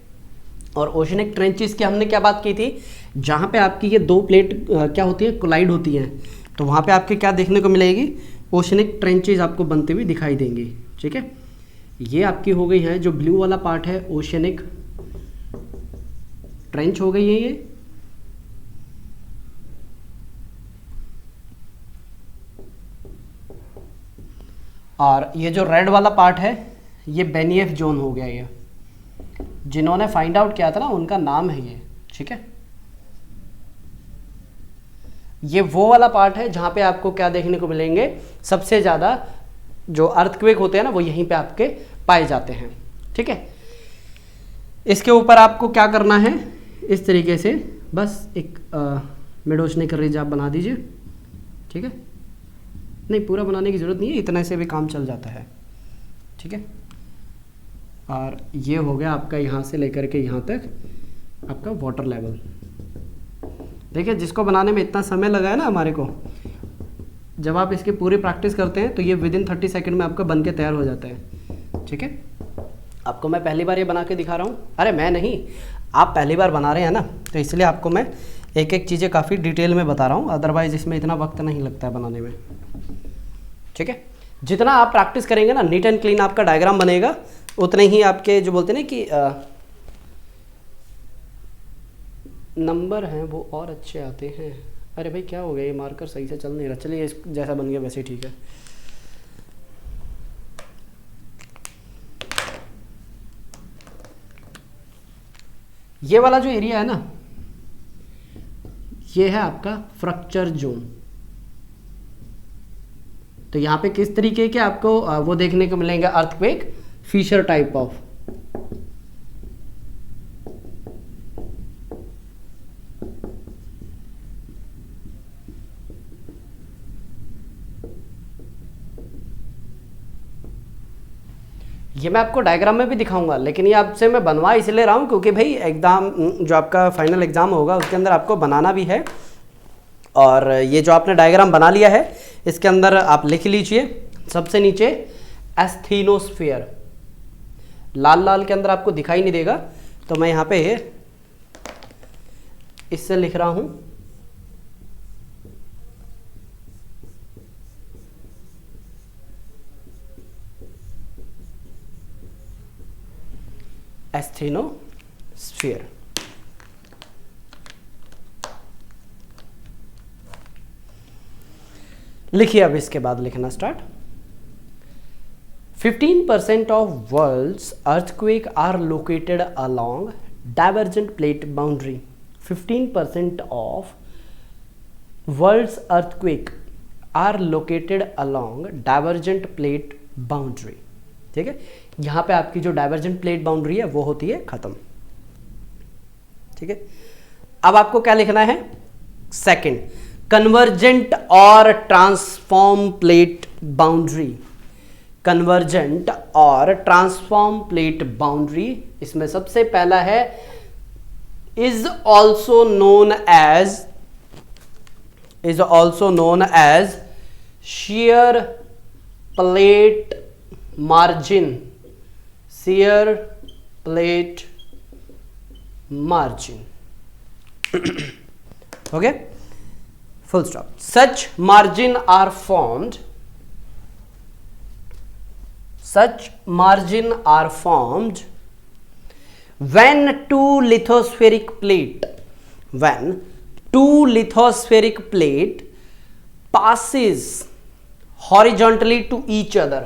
और ओशनिक ट्रेंचेस की हमने क्या बात की थी, जहाँ पे आपकी ये दो प्लेट क्या होती है, कोलाइड होती हैं, तो वहाँ पे आपके क्या देखने को मिलेगी, ओशनिक ट्रेंचेस आपको बनते हुए दिखाई देंगी, ठीक है। ये आपकी हो गई है, जो ब्लू वाला पार्ट है ओशनिक ट्रेंच हो गई है ये, और ये जो रेड वाला पार्ट है ये बेनियफ जोन हो गया। ये जिन्होंने फाइंड आउट किया था ना उनका नाम है ये, ठीक है। ये वो वाला पार्ट है जहां पे आपको क्या देखने को मिलेंगे, सबसे ज़्यादा जो अर्थक्वेक होते हैं ना वो यहीं पे आपके पाए जाते हैं, ठीक है। इसके ऊपर आपको क्या करना है, इस तरीके से बस एक मिड ओशनिक रिज आप बना दीजिए, ठीक है। नहीं पूरा बनाने की ज़रूरत नहीं है, इतने से भी काम चल जाता है, ठीक है। और ये हो गया आपका यहाँ से लेकर के यहाँ तक आपका वाटर लेवल। देखिए जिसको बनाने में इतना समय लगा है ना हमारे को, जब आप इसकी पूरी प्रैक्टिस करते हैं तो ये विदिन 30 सेकंड में आपका बन के तैयार हो जाता है। ठीक है, आपको मैं पहली बार ये बना के दिखा रहा हूँ, अरे मैं नहीं, आप पहली बार बना रहे हैं ना, तो इसलिए आपको मैं एक एक चीज़ें काफ़ी डिटेल में बता रहा हूँ, अदरवाइज़ इसमें इतना वक्त नहीं लगता है बनाने में। ठीक है, जितना आप प्रैक्टिस करेंगे ना, नीट एंड क्लीन आपका डायग्राम बनेगा, उतने ही आपके जो बोलते हैं ना कि नंबर हैं वो और अच्छे आते हैं। अरे भाई क्या हो गया, ये मार्कर सही से चल नहीं रहा, चलिए इस जैसा बन गया वैसे ठीक है। ये वाला जो एरिया है ना, ये है आपका फ्रैक्चर जोन। तो यहाँ पे किस तरीके के आपको वो देखने को मिलेंगे, अर्थक्वेक फीचर टाइप ऑफ। ये मैं आपको डायग्राम में भी दिखाऊंगा, लेकिन ये आपसे मैं बनवा इसलिए रहा हूँ क्योंकि भाई एग्जाम जो आपका फाइनल एग्जाम होगा उसके अंदर आपको बनाना भी है। और ये जो आपने डायग्राम बना लिया है इसके अंदर आप लिख लीजिए सबसे नीचे एस्थेनोस्फीयर, लाल लाल के अंदर आपको दिखाई नहीं देगा तो मैं यहाँ पे इससे लिख रहा हूँ एस्थेनोस्फीयर। लिखिए अब इसके बाद लिखना start. 15% of world's earthquake are located along divergent plate boundary. 15% of world's earthquake are located along divergent plate boundary. ठीक है, यहाँ पे आपकी जो डाइवर्जेंट प्लेट बाउंड्री है वो होती है खत्म। ठीक है, अब आपको क्या लिखना है, सेकंड, कन्वर्जेंट और ट्रांसफॉर्म प्लेट बाउंड्री। कन्वर्जेंट और ट्रांसफॉर्म प्लेट बाउंड्री, इसमें सबसे पहला है is also known as shear plate margin, shear plate margin. Okay, full stop. Such margin are formed when two lithospheric plate passes horizontally to each other,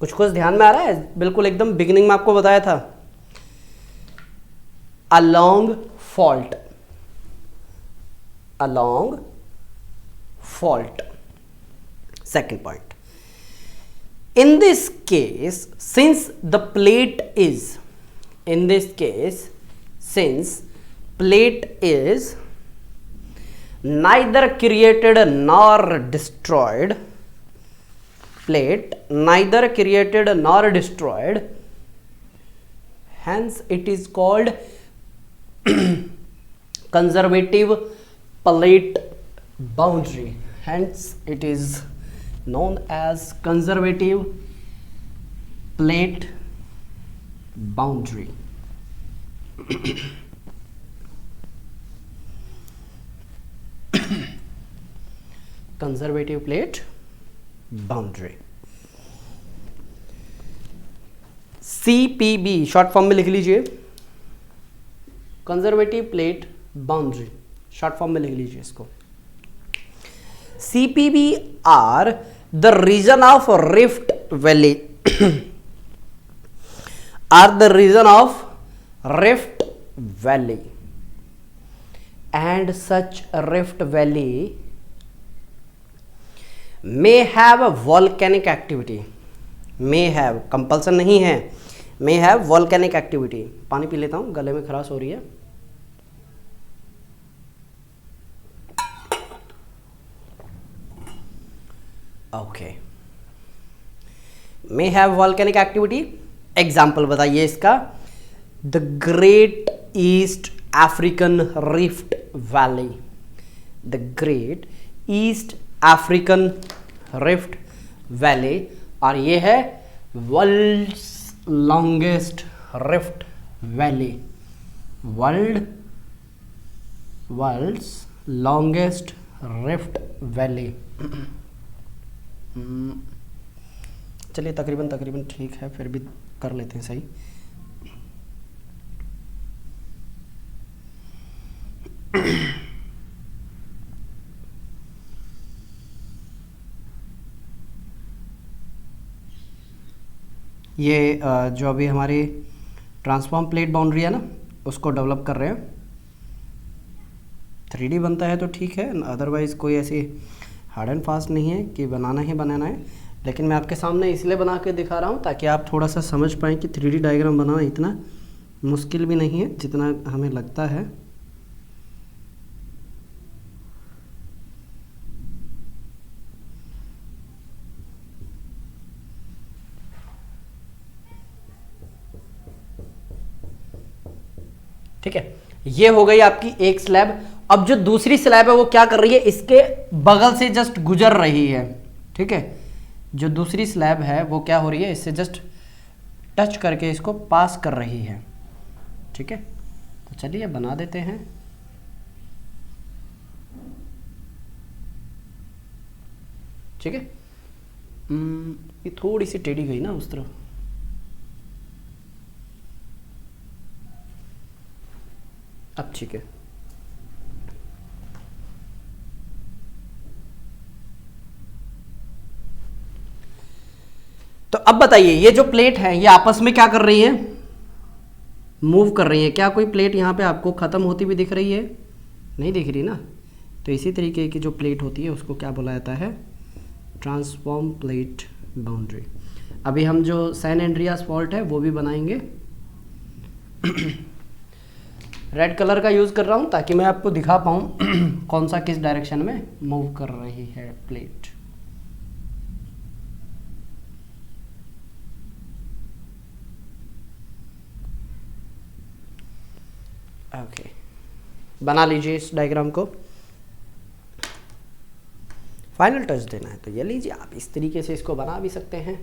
कुछ ध्यान में आ रहा है, बिल्कुल एकदम बिगिनिंग में आपको बताया था, along fault. Second point, in this case since plate is neither created nor destroyed, hence it is called conservative plate boundary. Hence it is known as conservative plate boundary. Conservative plate boundary, CPB short form में लिख लीजिए, conservative plate boundary short form में लिख लीजिए इसको। CPB are the region of rift valley, and such rift valley may have a volcanic activity, compulsion नहीं है, may have volcanic activity. पानी पी लेता हूँ, गले में खराश हो रही है। Okay, may have volcanic activity, example बताइए इसका। The great east African rift valley, the great east African rift valley, और ये है world's longest rift valley, world's longest rift valley. चलिए तकरीबन ठीक है, फिर भी कर लेते हैं सही। ये जो अभी हमारी ट्रांसफॉर्म प्लेट बाउंड्री है ना, उसको डेवलप कर रहे हैं। 3D बनता है तो ठीक है, अदरवाइज़ कोई ऐसी हार्ड एंड फास्ट नहीं है कि बनाना ही बनाना है, लेकिन मैं आपके सामने इसलिए बना के दिखा रहा हूँ ताकि आप थोड़ा सा समझ पाएँ कि 3D डायग्राम बनाना इतना मुश्किल भी नहीं है जितना हमें लगता है। ठीक है, ये हो गई आपकी एक स्लैब। अब जो दूसरी स्लैब है वो क्या कर रही है, इसके बगल से जस्ट गुजर रही है। ठीक है, जो दूसरी स्लैब है वो क्या हो रही है, इससे जस्ट टच करके इसको पास कर रही है। ठीक है, तो चलिए बना देते हैं। ठीक है, ये थोड़ी सी टेढ़ी गई ना उस तरफ। अब ठीक है, तो अब बताइए ये जो प्लेट है ये आपस में क्या कर रही है, मूव कर रही है। क्या कोई प्लेट यहाँ पे आपको ख़त्म होती हुई दिख रही है? नहीं दिख रही ना। तो इसी तरीके की जो प्लेट होती है उसको क्या बोला जाता है, ट्रांसफॉर्म प्लेट बाउंड्री। अभी हम जो सैन एंड्रियास फॉल्ट है वो भी बनाएंगे। रेड कलर का यूज़ कर रहा हूँ ताकि मैं आपको दिखा पाऊँ कौन सा किस डायरेक्शन में मूव कर रही है प्लेट। ओके, बना लीजिए इस डायग्राम को। फाइनल टच देना है तो ये लीजिए, आप इस तरीके से इसको बना भी सकते हैं।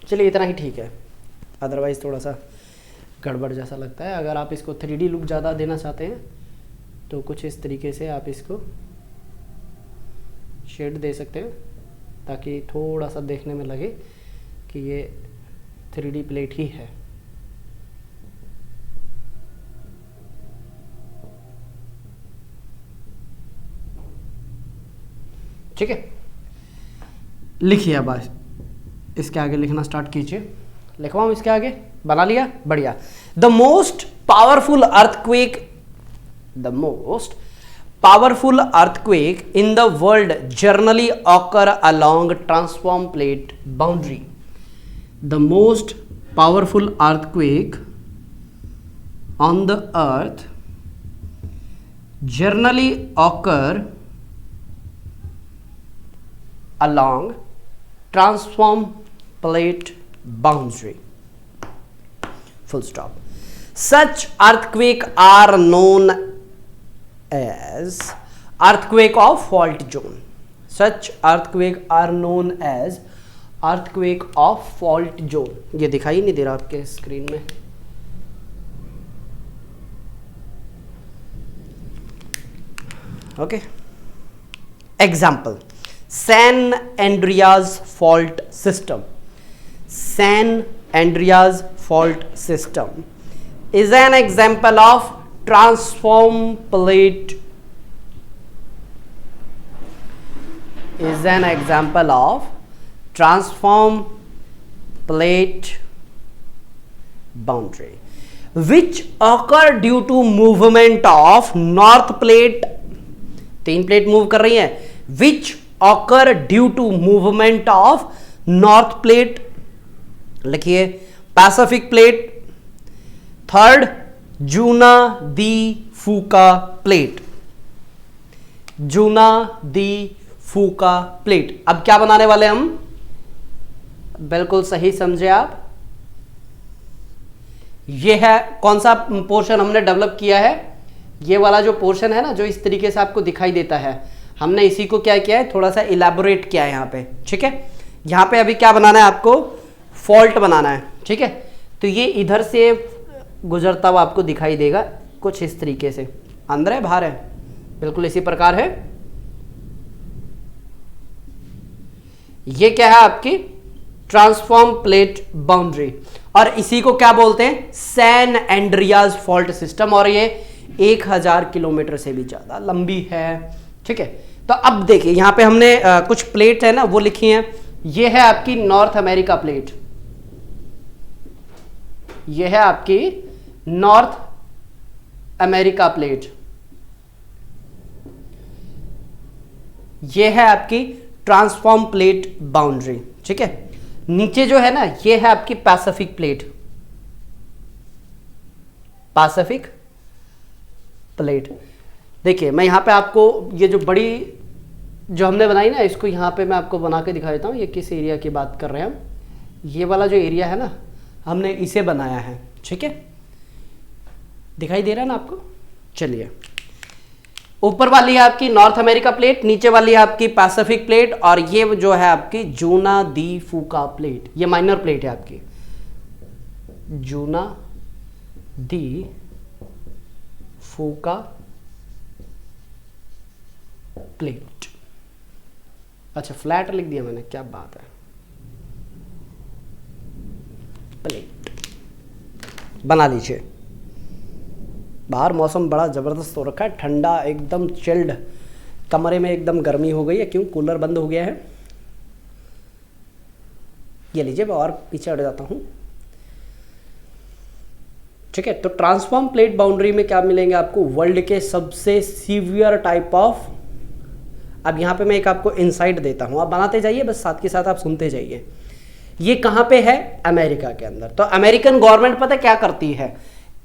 चलिए इतना ही ठीक है, अदरवाइज़ थोड़ा सा गड़बड़ जैसा लगता है। अगर आप इसको 3D लुक ज़्यादा देना चाहते हैं तो कुछ इस तरीके से आप इसको शेड दे सकते हैं ताकि थोड़ा सा देखने में लगे कि ये 3D प्लेट ही है। ठीक है, लिखिए। अब इसके आगे लिखना स्टार्ट कीजिए। लिखवाऊं इसके आगे? बना लिया, बढ़िया। The most powerful earthquake in the world generally occur along transform plate boundary. The most powerful earthquake on the earth generally occur along transform plate boundary, full stop. Such earthquake are known as earthquake of fault zone. Such earthquake are known as earthquake of fault zone. ये दिखाई नहीं दे रहा आपके screen में। Okay, example San Andreas fault system. San Andreas fault system is an example of transform plate. Is an example of transform plate boundary, which occur due to movement of north plate. तीन plate move कर रही हैं. Which occur due to movement of north plate. लिखिए Pacific plate. Third जूना दी फूका plate. जूना दी फूका plate. अब क्या बनाने वाले हम, बिल्कुल सही समझे आप, ये है कौन सा पोर्शन हमने डेवलप किया है, ये वाला जो पोर्शन है ना, जो इस तरीके से आपको दिखाई देता है, हमने इसी को क्या किया है, थोड़ा सा इलैबोरेट किया है यहाँ पे। ठीक है, यहाँ पे अभी क्या बनाना है आपको, फॉल्ट बनाना है। ठीक है, तो ये इधर से गुजरता हुआ आपको दिखाई देगा कुछ इस तरीके से, अंदर है बाहर है, बिल्कुल इसी प्रकार है। ये क्या है आपकी ट्रांसफॉर्म प्लेट बाउंड्री, और इसी को क्या बोलते हैं, सैन एंड्रियाज फॉल्ट सिस्टम, और ये 1000 किलोमीटर से भी ज्यादा लंबी है। ठीक है, तो अब देखिए यहां पे हमने कुछ प्लेट है ना वो लिखी हैं। ये है आपकी नॉर्थ अमेरिका प्लेट, ये है आपकी नॉर्थ अमेरिका प्लेट, ये है आपकी ट्रांसफॉर्म प्लेट बाउंड्री। ठीक है, नीचे जो है ना ये है आपकी पैसिफिक प्लेट, पैसिफिक प्लेट। देखिए मैं यहां पे आपको ये जो बड़ी जो हमने बनाई ना, इसको यहां पे मैं आपको बना के दिखा देता हूं, ये किस एरिया की बात कर रहे हैं हम। ये वाला जो एरिया है ना, हमने इसे बनाया है। ठीक है, दिखाई दे रहा है ना आपको। चलिए, ऊपर वाली है आपकी नॉर्थ अमेरिका प्लेट, नीचे वाली है आपकी पैसिफिक प्लेट, और ये जो है आपकी जूना दी फूका प्लेट, ये माइनर प्लेट है आपकी, जूना दी फूका प्लेट। अच्छा, फ्लैट लिख दिया मैंने, क्या बात है, प्लेट बना लीजिए। बाहर मौसम बड़ा ज़बरदस्त हो रखा है, ठंडा एकदम चिल्ड, कमरे में एकदम गर्मी हो गई है, क्यों, कूलर बंद हो गया है। ये लीजिए, मैं और पीछे हट जाता हूँ। ठीक है, तो ट्रांसफॉर्म प्लेट बाउंड्री में क्या मिलेंगे आपको, वर्ल्ड के सबसे सीवियर टाइप ऑफ। अब यहाँ पे मैं एक आपको इनसाइट देता हूँ, आप बनाते जाइए, बस साथ के साथ आप सुनते जाइए। ये कहाँ पे है, अमेरिका के अंदर। तो अमेरिकन गवर्नमेंट पता क्या करती है,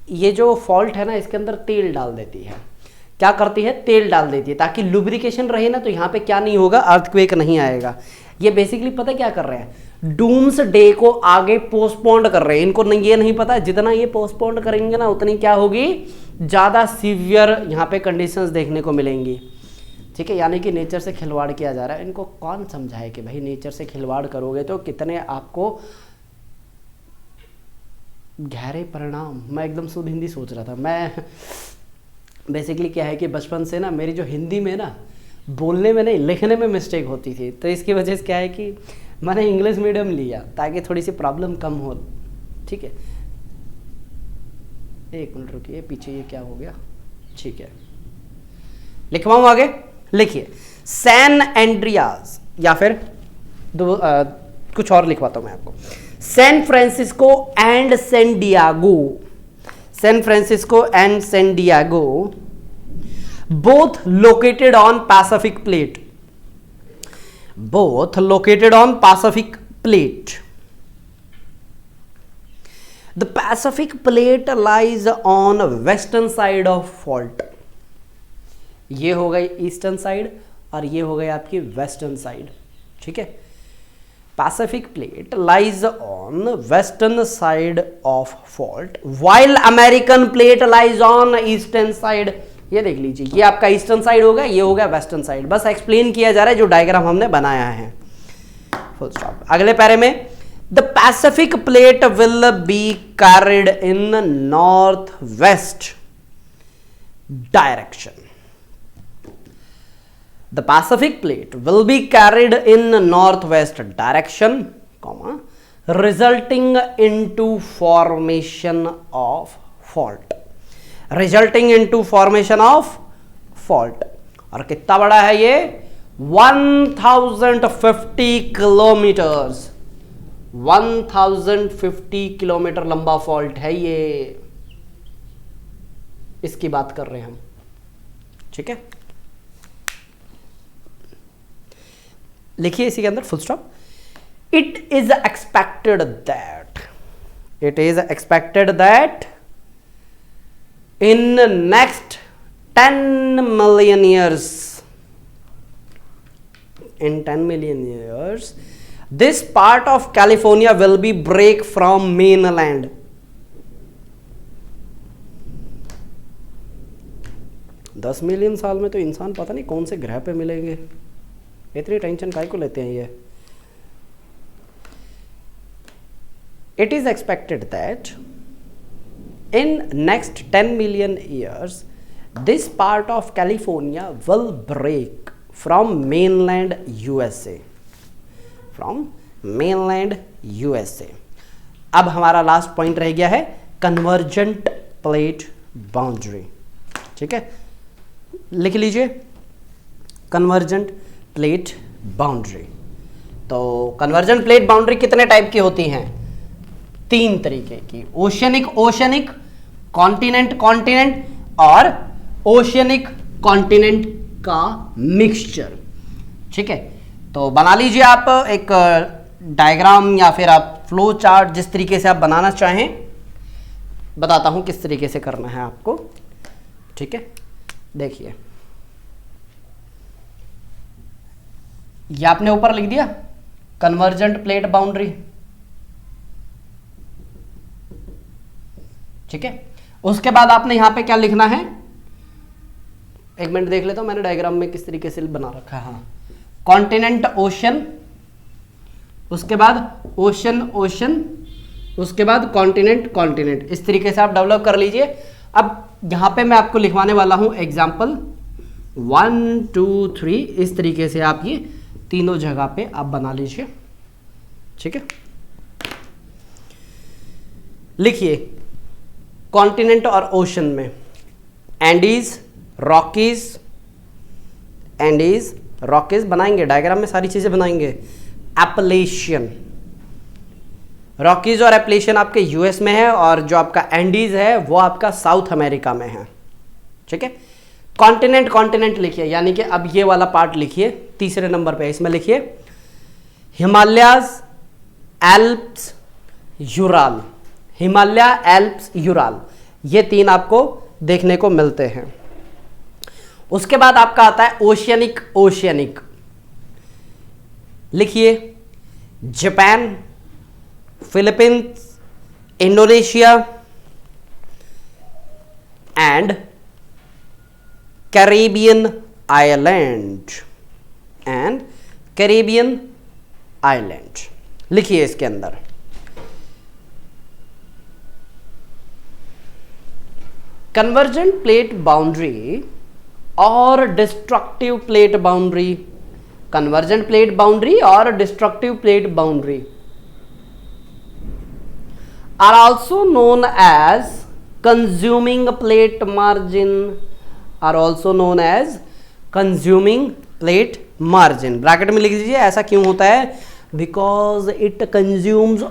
ये जो फॉल्ट है ना, इसके अंदर तेल डाल देती है। क्या करती है, तेल डाल देती है, ताकि लुब्रिकेशन रहे ना, तो यहाँ पे क्या नहीं होगा, अर्थक्वेक नहीं आएगा। ये बेसिकली पता क्या कर रहे हैं, डूम्स डे को आगे पोस्टपोन्ड कर रहे हैं। इनको ये नहीं पता जितना ये पोस्टपोन्ड करेंगे ना, उतनी क्या होगी, ज़्यादा सीवियर यहाँ पे कंडीशंस देखने को मिलेंगी। ठीक है, यानी कि नेचर से खिलवाड़ किया जा रहा है। इनको कौन समझाए कि भाई नेचर से खिलवाड़ करोगे तो कितने आपको गहरे परिणाम। मैं एकदम शुद्ध हिंदी सोच रहा था। मैं बेसिकली क्या है कि बचपन से ना मेरी जो हिंदी में ना बोलने में नहीं, लिखने में मिस्टेक होती थी, तो इसकी वजह से क्या है कि मैंने इंग्लिश मीडियम लिया ताकि थोड़ी सी प्रॉब्लम कम हो। ठीक है, एक मिनट रुकिए, पीछे ये क्या हो गया। ठीक है, लिखवाऊँ आगे, लिखिए सैन एंड्रियास, या फिर कुछ और लिखवाता हूँ मैं आपको, San Francisco and San Diego, San Francisco and San Diego, both located on Pacific plate, both located on Pacific plate. The Pacific plate lies on western side of fault. ये हो गई ईस्टर्न साइड और ये हो गई आपकी western side. ठीक है, Pacific plate lies on western side of fault, while American plate lies on eastern side. ये देख लीजिए, ये आपका ईस्टर्न साइड हो गया, ये हो गया वेस्टर्न साइड। बस एक्सप्लेन किया जा रहा है जो डायग्राम हमने बनाया है, फुल स्टॉप। अगले पैरे में, the Pacific plate will be carried in north west direction, the Pacific plate will be carried in north west direction, comma, resulting into formation of fault, resulting into formation of fault. और कितना बड़ा है ये, 1050 kilometres, 1050 kilometre लंबा fault है ये, इसकी बात कर रहे हैं हम। ठीक है, लिखिए इसी के अंदर full stop. It is expected that, it is expected that in next 10 million years, in 10 million years, this part of California will be break from mainland. दस मिलियन साल में तो इंसान पता नहीं कौन से ग्रह पे मिलेंगे, इतनी टेंशन काहे को लेते हैं ये। It is expected that in next 10 million years, this part of California will break from mainland USA. From mainland USA. अब हमारा लास्ट पॉइंट रह गया है कन्वर्जेंट प्लेट बाउंड्री। ठीक है, लिख लीजिए कन्वर्जेंट प्लेट बाउंड्री। तो कन्वर्जेंट प्लेट बाउंड्री कितने टाइप की होती हैं? तीन तरीके की, ओशियनिक, कॉन्टिनेंट और ओशियनिक कॉन्टिनेंट का मिक्सचर। ठीक है, तो बना लीजिए आप एक डायग्राम या फिर आप फ्लो चार्ट, जिस तरीके से आप बनाना चाहें, बताता हूं किस तरीके से करना है आपको। ठीक है, देखिए ये आपने ऊपर लिख दिया कन्वर्जेंट प्लेट बाउंड्री। ठीक है, उसके बाद आपने यहां पे क्या लिखना है, एक मिनट देख लेता हूं मैंने डायग्राम में किस तरीके से बना रखा है। हाँ, कॉन्टिनेंट ओशन, उसके बाद ओशन, उसके बाद कॉन्टिनेंट, इस तरीके से आप डेवलप कर लीजिए। अब यहां पे मैं आपको लिखवाने वाला हूं एग्जाम्पल 1 2 3, इस तरीके से आप ये तीनों जगह पे आप बना लीजिए। ठीक है, लिखिए कॉन्टिनेंट और ओशन में एंडीज, रॉकीज बनाएंगे, डायग्राम में सारी चीजें बनाएंगे। एपलेशियन, रॉकीज और एपलेशियन आपके यूएस में है, और जो आपका एंडीज है वो आपका साउथ अमेरिका में है। ठीक है, कॉन्टिनेंट लिखिए, यानी कि अब ये वाला पार्ट लिखिए तीसरे नंबर पे, इसमें लिखिए Himalayas, Alps, Ural. Himalaya, Alps, Ural, ये तीन आपको देखने को मिलते हैं। उसके बाद आपका आता है ओशियनिक, लिखिए Japan, Philippines, Indonesia and Caribbean island, लिखिए इसके अंदर। कन्वर्जेंट प्लेट बाउंड्री और destructive plate boundary, convergent plate boundary और destructive plate boundary are also known as consuming plate margin, bracket में लिख दीजिए। ऐसा क्यों होता है? Because it consumes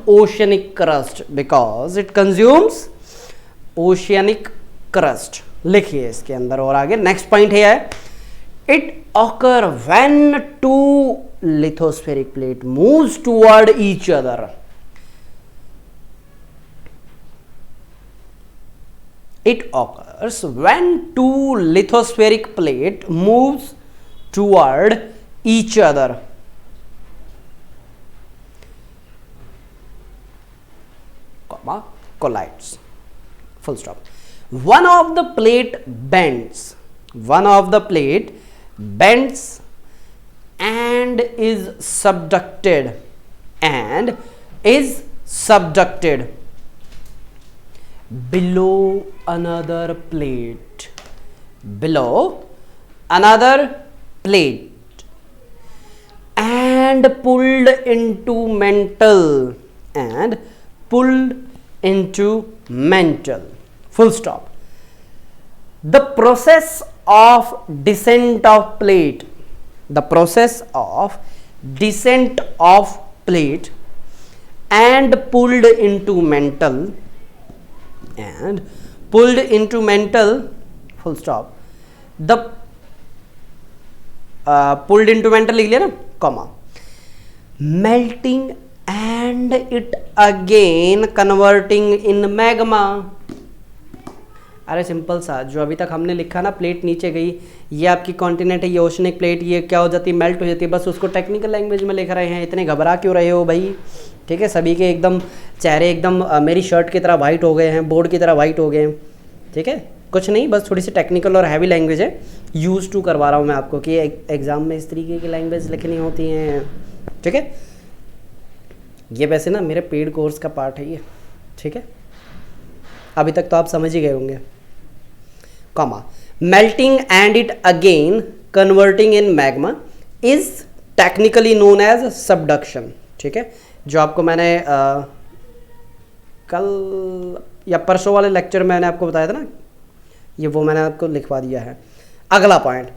oceanic crust, लिखिए इसके अंदर। और आगे नेक्स्ट पॉइंट है it occur when two lithospheric plate moves toward each other. It occurs when two lithospheric plate moves toward each other. Comma, collides. Full stop. One of the plate bends and is subducted below another plate and pulled into mantle, full stop. The process of descent of plate and pulled into mantle, full stop. The pulled into mantle लिख लिया ना, comma, melting and it again converting in magma अरे simple सा, जो अभी तक हमने लिखा ना, प्लेट नीचे गई, ये आपकी कॉन्टिनेंट है, ये ओशनिक प्लेट, ये क्या हो जाती है, मेल्ट हो जाती है, बस उसको टेक्निकल लैंग्वेज में लिख रहे हैं। इतने घबरा क्यों रहे हो भाई? ठीक है, सभी के एकदम चेहरे एकदम मेरी शर्ट की तरह वाइट हो गए हैं, बोर्ड की तरह वाइट हो गए हैं। ठीक है, कुछ नहीं, बस थोड़ी सी टेक्निकल और हैवी लैंग्वेज है, यूज़ टू करवा रहा हूँ मैं आपको कि एग्ज़ाम में इस तरीके की लैंग्वेज लिखनी होती हैं। ठीक है, ये वैसे ना मेरे पेड कोर्स का पार्ट है ये। ठीक है, अभी तक तो आप समझ ही गए होंगे। Comma, melting and it again converting in magma is technically known as subduction. ठीक है, जो आपको मैंने कल या परसों वाले लेक्चर में मैंने आपको बताया था ना, ये वो मैंने आपको लिखवा दिया है। अगला point,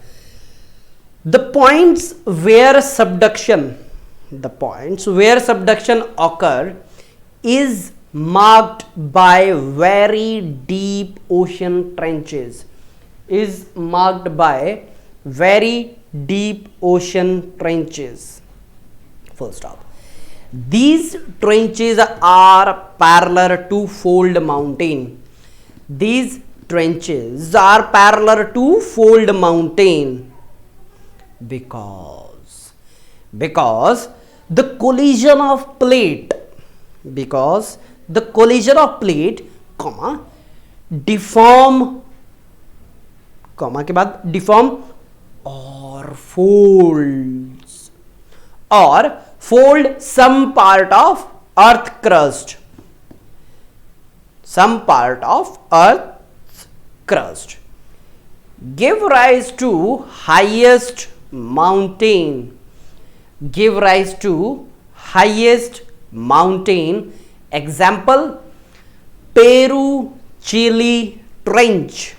the points where subduction occur is marked by very deep ocean trenches, full stop. These trenches are parallel to fold mountain. Because the collision of plate, comma, deform, comma के बाद deform or fold some part of earth crust, give rise to highest mountain. Example, Peru-Chile Trench.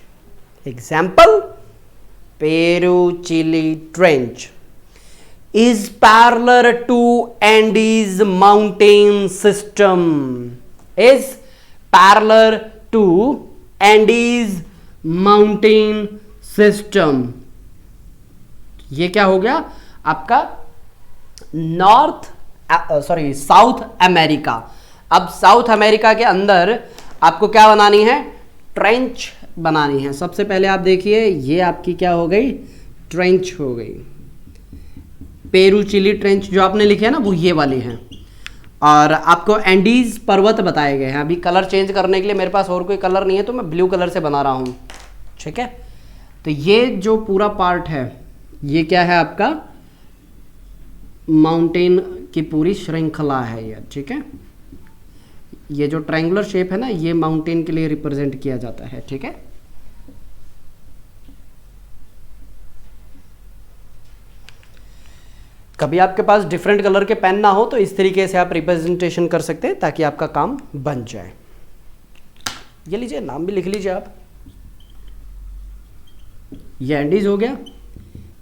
Is parallel to Andes mountain system. ये क्या हो गया आपका? South America. अब south America के अंदर आपको क्या बनानी है? ट्रेंच बनानी है। सबसे पहले आप देखिए, ये आपकी क्या हो गई? ट्रेंच हो गई। पेरू चिली ट्रेंच जो आपने लिखे है ना, वो ये वाली हैं। और आपको एंडीज पर्वत बताए गए हैं। अभी कलर चेंज करने के लिए मेरे पास और कोई कलर नहीं है, तो मैं ब्लू कलर से बना रहा हूँ। ठीक है, तो ये जो पूरा पार्ट है, ये क्या है आपका? माउंटेन की पूरी श्रृंखला है ये। ठीक है, ये जो ट्रायंगुलर शेप है ना, ये माउंटेन के लिए रिप्रेजेंट किया जाता है। ठीक है, कभी आपके पास डिफरेंट कलर के पेन ना हो तो इस तरीके से आप रिप्रेजेंटेशन कर सकते हैं, ताकि आपका काम बन जाए। ये लीजिए, नाम भी लिख लीजिए आप। ये एंडीज हो गया,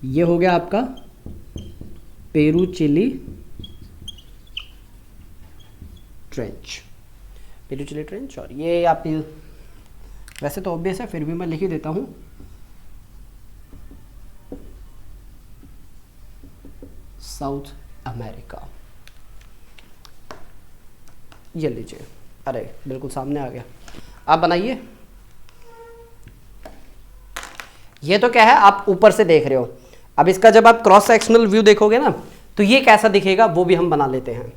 ये हो गया आपका पेरू चिली ट्रेंच, और ये आप, वैसे तो ऑब्वियस है, फिर भी मैं लिख ही देता हूं, साउथ अमेरिका। ये लीजिए, अरे बिल्कुल सामने आ गया। आप बनाइए। ये तो क्या है, आप ऊपर से देख रहे हो। अब इसका जब आप क्रॉस सेक्शनल व्यू देखोगे ना, तो ये कैसा दिखेगा वो भी हम बना लेते हैं।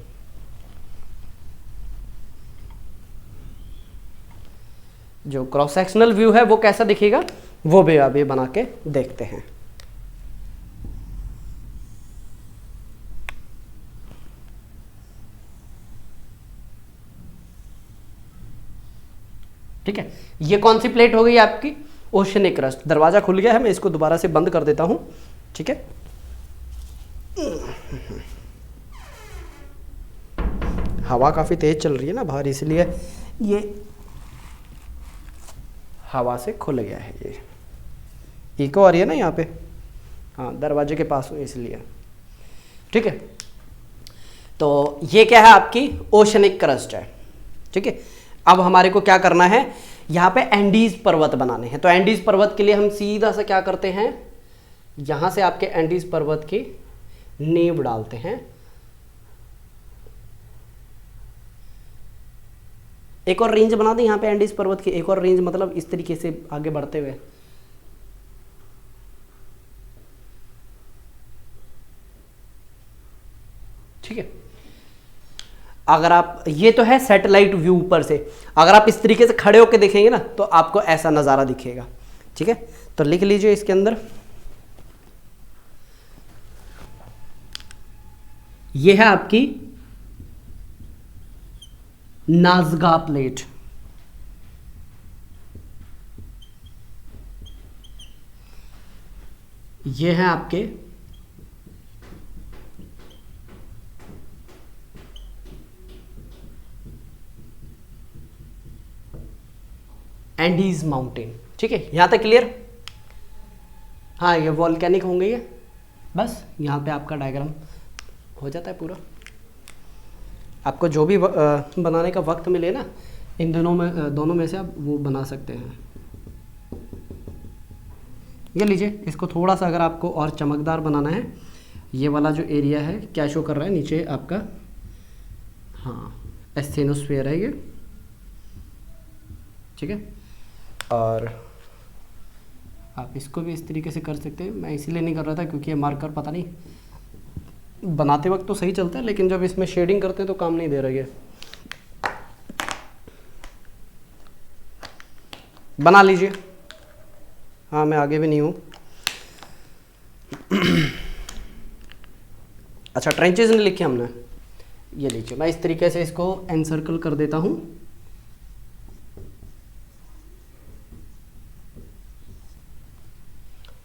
जो क्रॉस सेक्शनल व्यू है वो कैसा दिखेगा वो भी अभी बना के देखते हैं। ठीक है, ये कौन सी प्लेट हो गई आपकी? Oceanic crust. दरवाजा खुल गया है, मैं इसको दोबारा से बंद कर देता हूं। ठीक है, हवा काफी तेज चल रही है ना बाहर, इसलिए ये हवा से खुल गया है। ये इको आ रही है ना यहाँ पे, हाँ दरवाजे के पास हूँ इसलिए। ठीक है, तो ये क्या है आपकी? ओशनिक क्रस्ट है। ठीक है, अब हमारे को क्या करना है? यहाँ पे एंडीज पर्वत बनाने हैं। तो एंडीज पर्वत के लिए हम सीधा सा क्या करते हैं, यहाँ से आपके एंडीज पर्वत की नींव डालते हैं। एक और रेंज बना दें यहाँ पे एंडीज पर्वत की, एक और रेंज, मतलब इस तरीके से आगे बढ़ते हुए। ठीक है, अगर आप, ये तो है सैटेलाइट व्यू ऊपर से, अगर आप इस तरीके से खड़े होकर देखेंगे ना तो आपको ऐसा नज़ारा दिखेगा। ठीक है, तो लिख लीजिए इसके अंदर, ये है आपकी नाज़गा प्लेट। ये है आपके एंडीज माउंटेन। ठीक है, यहां तक क्लियर? हाँ, ये वॉल्केनिक होंगे ये, बस यहाँ पे आपका डायग्राम हो जाता है पूरा। आपको जो भी बनाने का वक्त मिले ना, इन दोनों में से आप वो बना सकते हैं। ये लीजिए, इसको थोड़ा सा अगर आपको और चमकदार बनाना है, ये वाला जो एरिया है क्या शो कर रहा है नीचे आपका, हाँ एस्थेनोस्फीयर है ये। ठीक है, और आप इसको भी इस तरीके से कर सकते हैं। मैं इसीलिए नहीं कर रहा था क्योंकि ये मार्कर पता नहीं बनाते वक्त तो सही चलता है, लेकिन जब इसमें शेडिंग करते हैं तो काम नहीं दे रही है। बना लीजिए। हाँ, मैं आगे भी नहीं हूँ। अच्छा, ट्रेंचेस नहीं लिखे हमने, ये लीजिए, मैं इस तरीके से इसको एनसर्कल कर देता हूँ।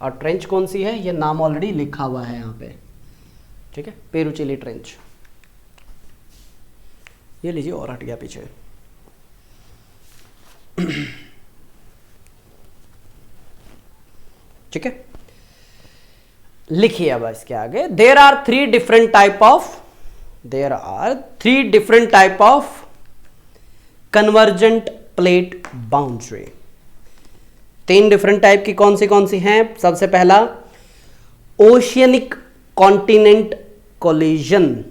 और ट्रेंच कौन सी है, ये नाम ऑलरेडी लिखा हुआ है यहाँ पे। ठीक है, पेरुचिली ट्रेंच। ये लीजिए, और हट गया पीछे। ठीक है, लिखिए अब इसके आगे, there are three different type of convergent plate boundary. 3 different type की कौन सी हैं? सबसे पहला oceanic continent collision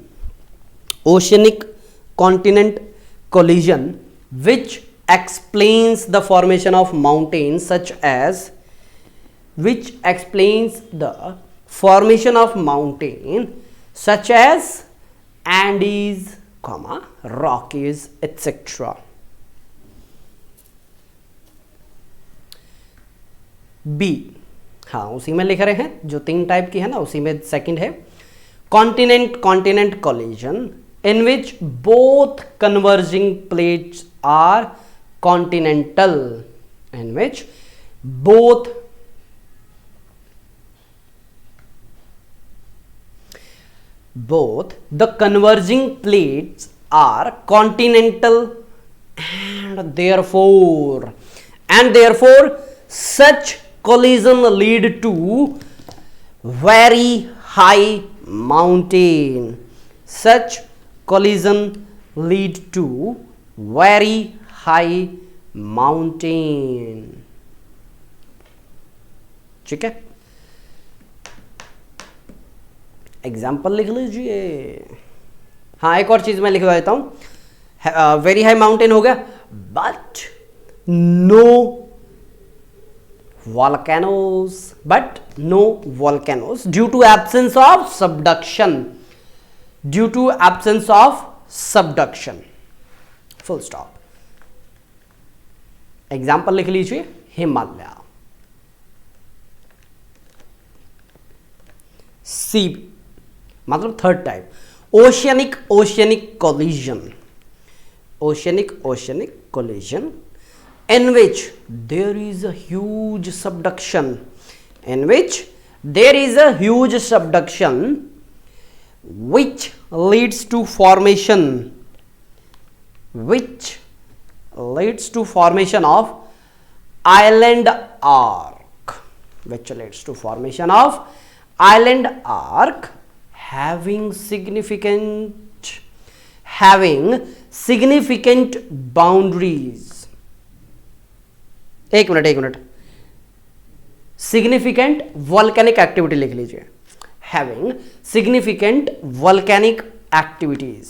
which explains the formation of mountains such as Andes, Rockies, etc. B, हाँ उसी में लिख रहे हैं, जो 3 टाइप की है ना उसी में सेकंड है, continent collision in which both converging plates are continental, in which both the converging plates are continental and therefore such collision lead to very high mountain. Such collision lead to very high mountain. ठीक है, example लिख लीजिए। हाँ, एक और चीज मैं लिखवा देता हूं। वेरी हाई माउंटेन हो गया, but no volcanoes due to absence of subduction. Full stop. Example लिख लीजिए, हिमालय। सी मतलब third type, oceanic collision in which there is a huge subduction, which leads to formation of island arc, having significant boundaries. एक minute, significant volcanic activity लिख लीजिए, having significant volcanic activities,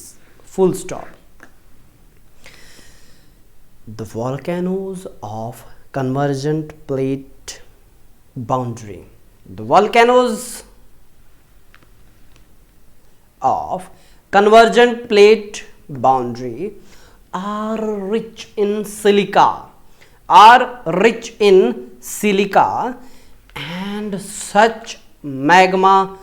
full stop. The volcanoes of convergent plate boundary. The volcanoes of convergent plate boundary are rich in silica, and such magma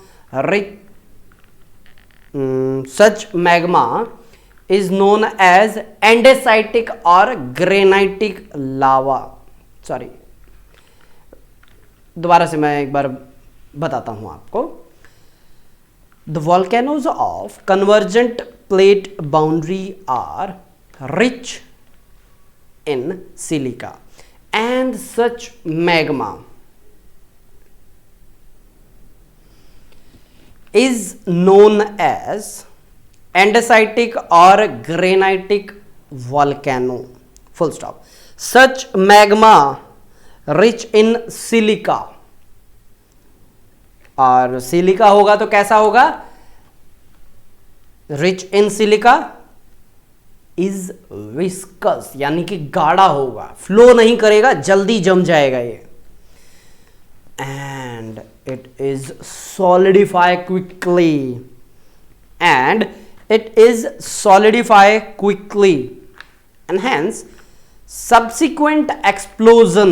is known as andesitic or granitic lava. Sorry, दोबारा से मैं एक बार बताता हूं आपको. The volcanoes of convergent plate boundary are rich in silica, and such magma is known as andesitic or granitic volcano. Full stop. Such magma rich in silica, और silica होगा तो कैसा होगा? Rich in silica is viscous, यानी कि गाढ़ा होगा, flow नहीं करेगा, जल्दी जम जाएगा ये. And it is solidify quickly, and it is solidify quickly, and hence subsequent explosion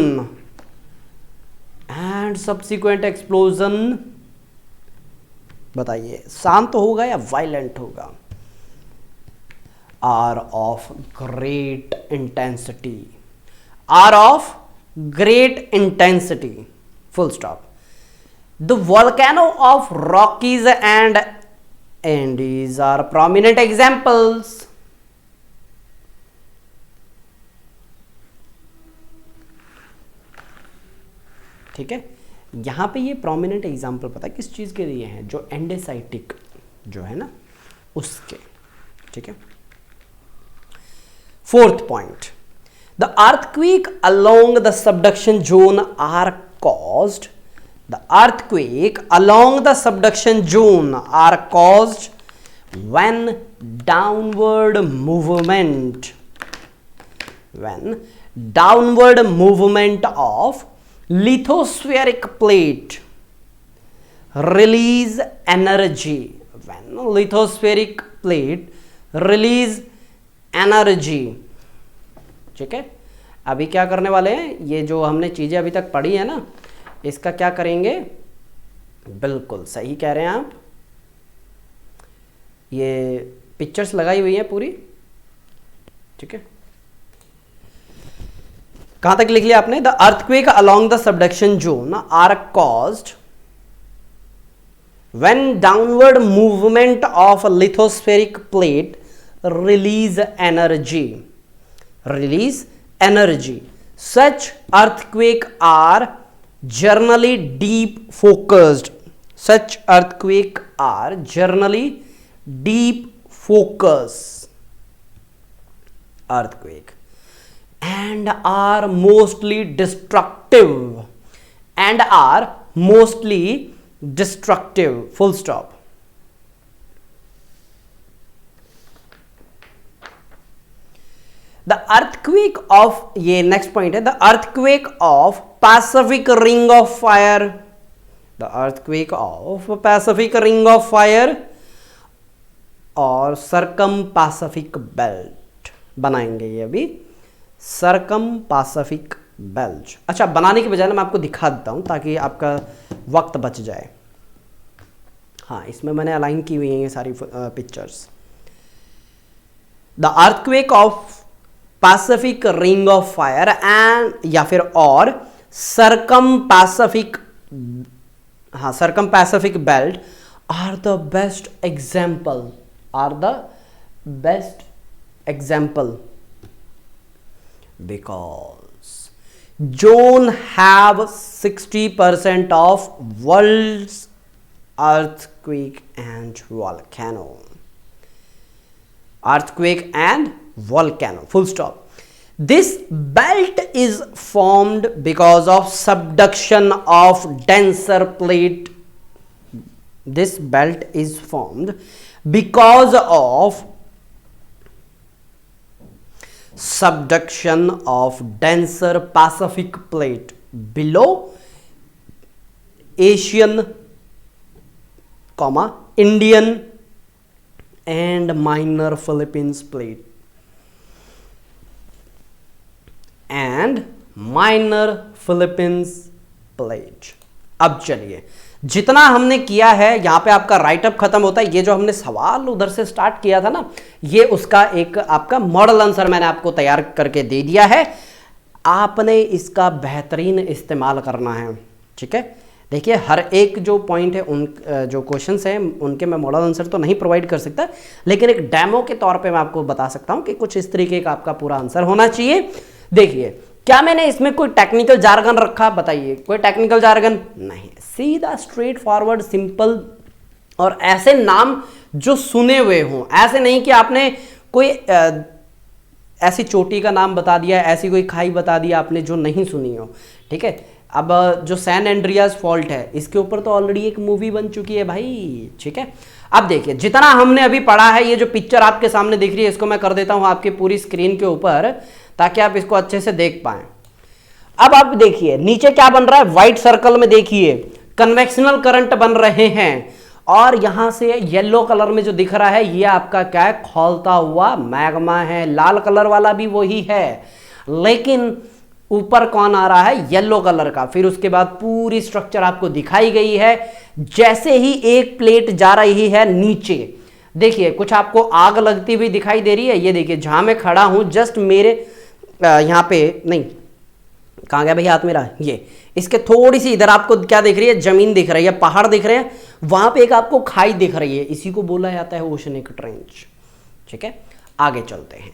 बताइए शांत होगा या वायलेंट होगा? Are of great intensity. Full stop. The volcano of Rockies and Andes are prominent examples. ठीक है, यहां पे ये prominent example पता है किस चीज के लिए हैं? जो एंडेसाइटिक जो है ना उसके. ठीक है. Fourth point, the earthquake along the subduction zone are caused. The earthquake along the subduction zone are caused when downward movement of lithospheric plate release energy. When lithospheric plate release energy. ठीक है, अभी क्या करने वाले हैं? ये जो हमने चीजें अभी तक पढ़ी है ना, इसका क्या करेंगे? बिल्कुल सही कह रहे हैं आप. ये पिक्चर्स लगाई हुई हैं पूरी. ठीक है, कहां तक लिख लिया आपने? The earthquake along the subduction zone are caused when downward movement of lithospheric plate release energy. Such earthquake are generally deep focused. Such earthquake are generally deep focus earthquake and are mostly destructive. Full stop. The earthquake of, ये next point है, the earthquake of Pacific Ring of Fire. The earthquake of Pacific Ring of Fire और Circumpacific Belt बनाएंगे ये अभी. Circumpacific Belt. अच्छा, बनाने के बजाय मैं आपको दिखा देता हूँ ताकि आपका वक्त बच जाए. हाँ, इसमें मैंने अलाइन की हुई हैं ये सारी pictures. The earthquake of Pacific Ring of Fire and या फिर और Circumpacific Belt are the best example because zone have 60% of world's earthquake and volcano. Full stop. This belt is formed because of subduction of denser plate. This belt is formed because of subduction of denser Pacific plate below Asian, Indian and minor Philippines plate and minor Philippines plate। अब चलिए, जितना हमने किया है यहां पे आपका write up खत्म होता है। ये जो हमने सवाल उधर से स्टार्ट किया था ना, ये उसका एक आपका मॉडल आंसर मैंने आपको तैयार करके दे दिया है। आपने इसका बेहतरीन इस्तेमाल करना है, ठीक है। देखिए, हर एक जो पॉइंट है, उन जो क्वेश्चंस हैं उनके मैं मॉडल आंसर तो नहीं प्रोवाइड कर सकता, लेकिन एक डेमो के तौर पे मैं आपको बता सकता हूं कि कुछ इस तरीके का आपका पूरा आंसर होना चाहिए। देखिए, क्या मैंने इसमें कोई टेक्निकल जार्गन रखा? बताइए, कोई टेक्निकल जार्गन नहीं, सीधा स्ट्रेट फॉरवर्ड सिंपल, और ऐसे नाम जो सुने हुए हों। ऐसे नहीं कि आपने कोई ऐसी चोटी का नाम बता दिया, ऐसी कोई खाई बता दिया आपने जो नहीं सुनी हो, ठीक है। अब जो सैन एंड्रियास फॉल्ट है, इसके ऊपर तो ऑलरेडी एक मूवी बन चुकी है भाई, ठीक है। अब देखिए, जितना हमने अभी पढ़ा है, ये जो पिक्चर आपके सामने दिख रही है, इसको मैं कर देता हूं आपकी पूरी स्क्रीन के ऊपर ताकि आप इसको अच्छे से देख पाएं। अब आप देखिए नीचे क्या बन रहा है, व्हाइट सर्कल में देखिए कन्वेक्शनल करंट बन रहे हैं, और यहां से येलो कलर में जो दिख रहा है ये आपका क्या है, खौलता हुआ मैग्मा है। लाल कलर वाला भी वही है, लेकिन ऊपर कौन आ रहा है, येलो कलर का। फिर उसके बाद पूरी स्ट्रक्चर आपको दिखाई गई है। जैसे ही एक प्लेट जा रही है नीचे, देखिए कुछ आपको आग लगती हुई दिखाई दे रही है। ये देखिए, जहां मैं खड़ा हूं जस्ट मेरे यहां पे नहीं, कहां गया भाई हाथ मेरा, ये इसके थोड़ी सी इधर आपको क्या दिख रही है, जमीन दिख रही है, पहाड़ दिख रहे हैं, वहां पे एक आपको खाई दिख रही है। इसी को बोला जाता है ओशनिक ट्रेंच, ठीक है। आगे चलते हैं।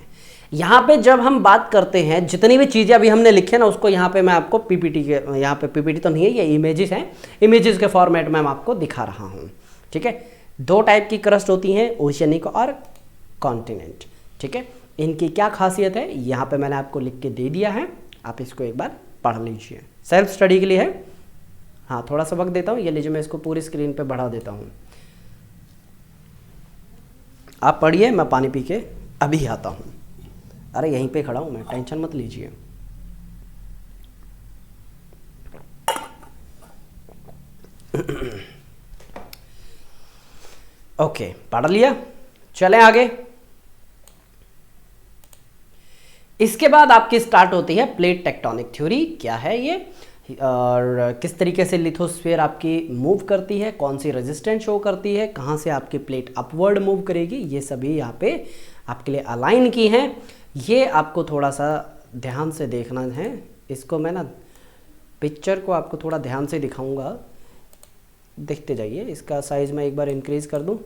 यहां पे जब हम बात करते हैं, जितनी भी चीजें अभी हमने लिखे ना, उसको यहां पे मैं आपको पीपीटी के, यहां पे पीपीटी तो नहीं है, ये इमेजेस हैं, इमेजेस के फॉर्मेट में मैं आपको दिखा रहा हूं, ठीक है। दो टाइप की क्रस्ट होती हैं, ओशियनिक और कॉन्टिनेंट, ठीक है। इनकी क्या खासियत है, यहां पे मैंने आपको लिख के दे दिया है, आप इसको एक बार पढ़ लीजिए, सेल्फ स्टडी के लिए है। हाँ, थोड़ा सा वक्त देता हूँ, ये लीजिए, मैं इसको पूरी स्क्रीन पे बढ़ा देता हूँ, आप पढ़िए, मैं पानी पी के अभी आता हूँ। अरे यहीं पे खड़ा हूँ मैं, टेंशन मत लीजिए। ओके, पढ़ लिया, चलें आगे। इसके बाद आपकी स्टार्ट होती है प्लेट टेक्टोनिक थ्योरी। क्या है ये, और किस तरीके से लिथोस्फीयर आपकी मूव करती है, कौन सी रेजिस्टेंस शो करती है, कहाँ से आपकी प्लेट अपवर्ड मूव करेगी, ये सभी यहाँ पे आपके लिए अलाइन की हैं। ये आपको थोड़ा सा ध्यान से देखना है। इसको मैं ना पिक्चर को आपको थोड़ा ध्यान से दिखाऊंगा, देखते जाइए। इसका साइज़ मैं एक बार इंक्रीज़ कर दूं,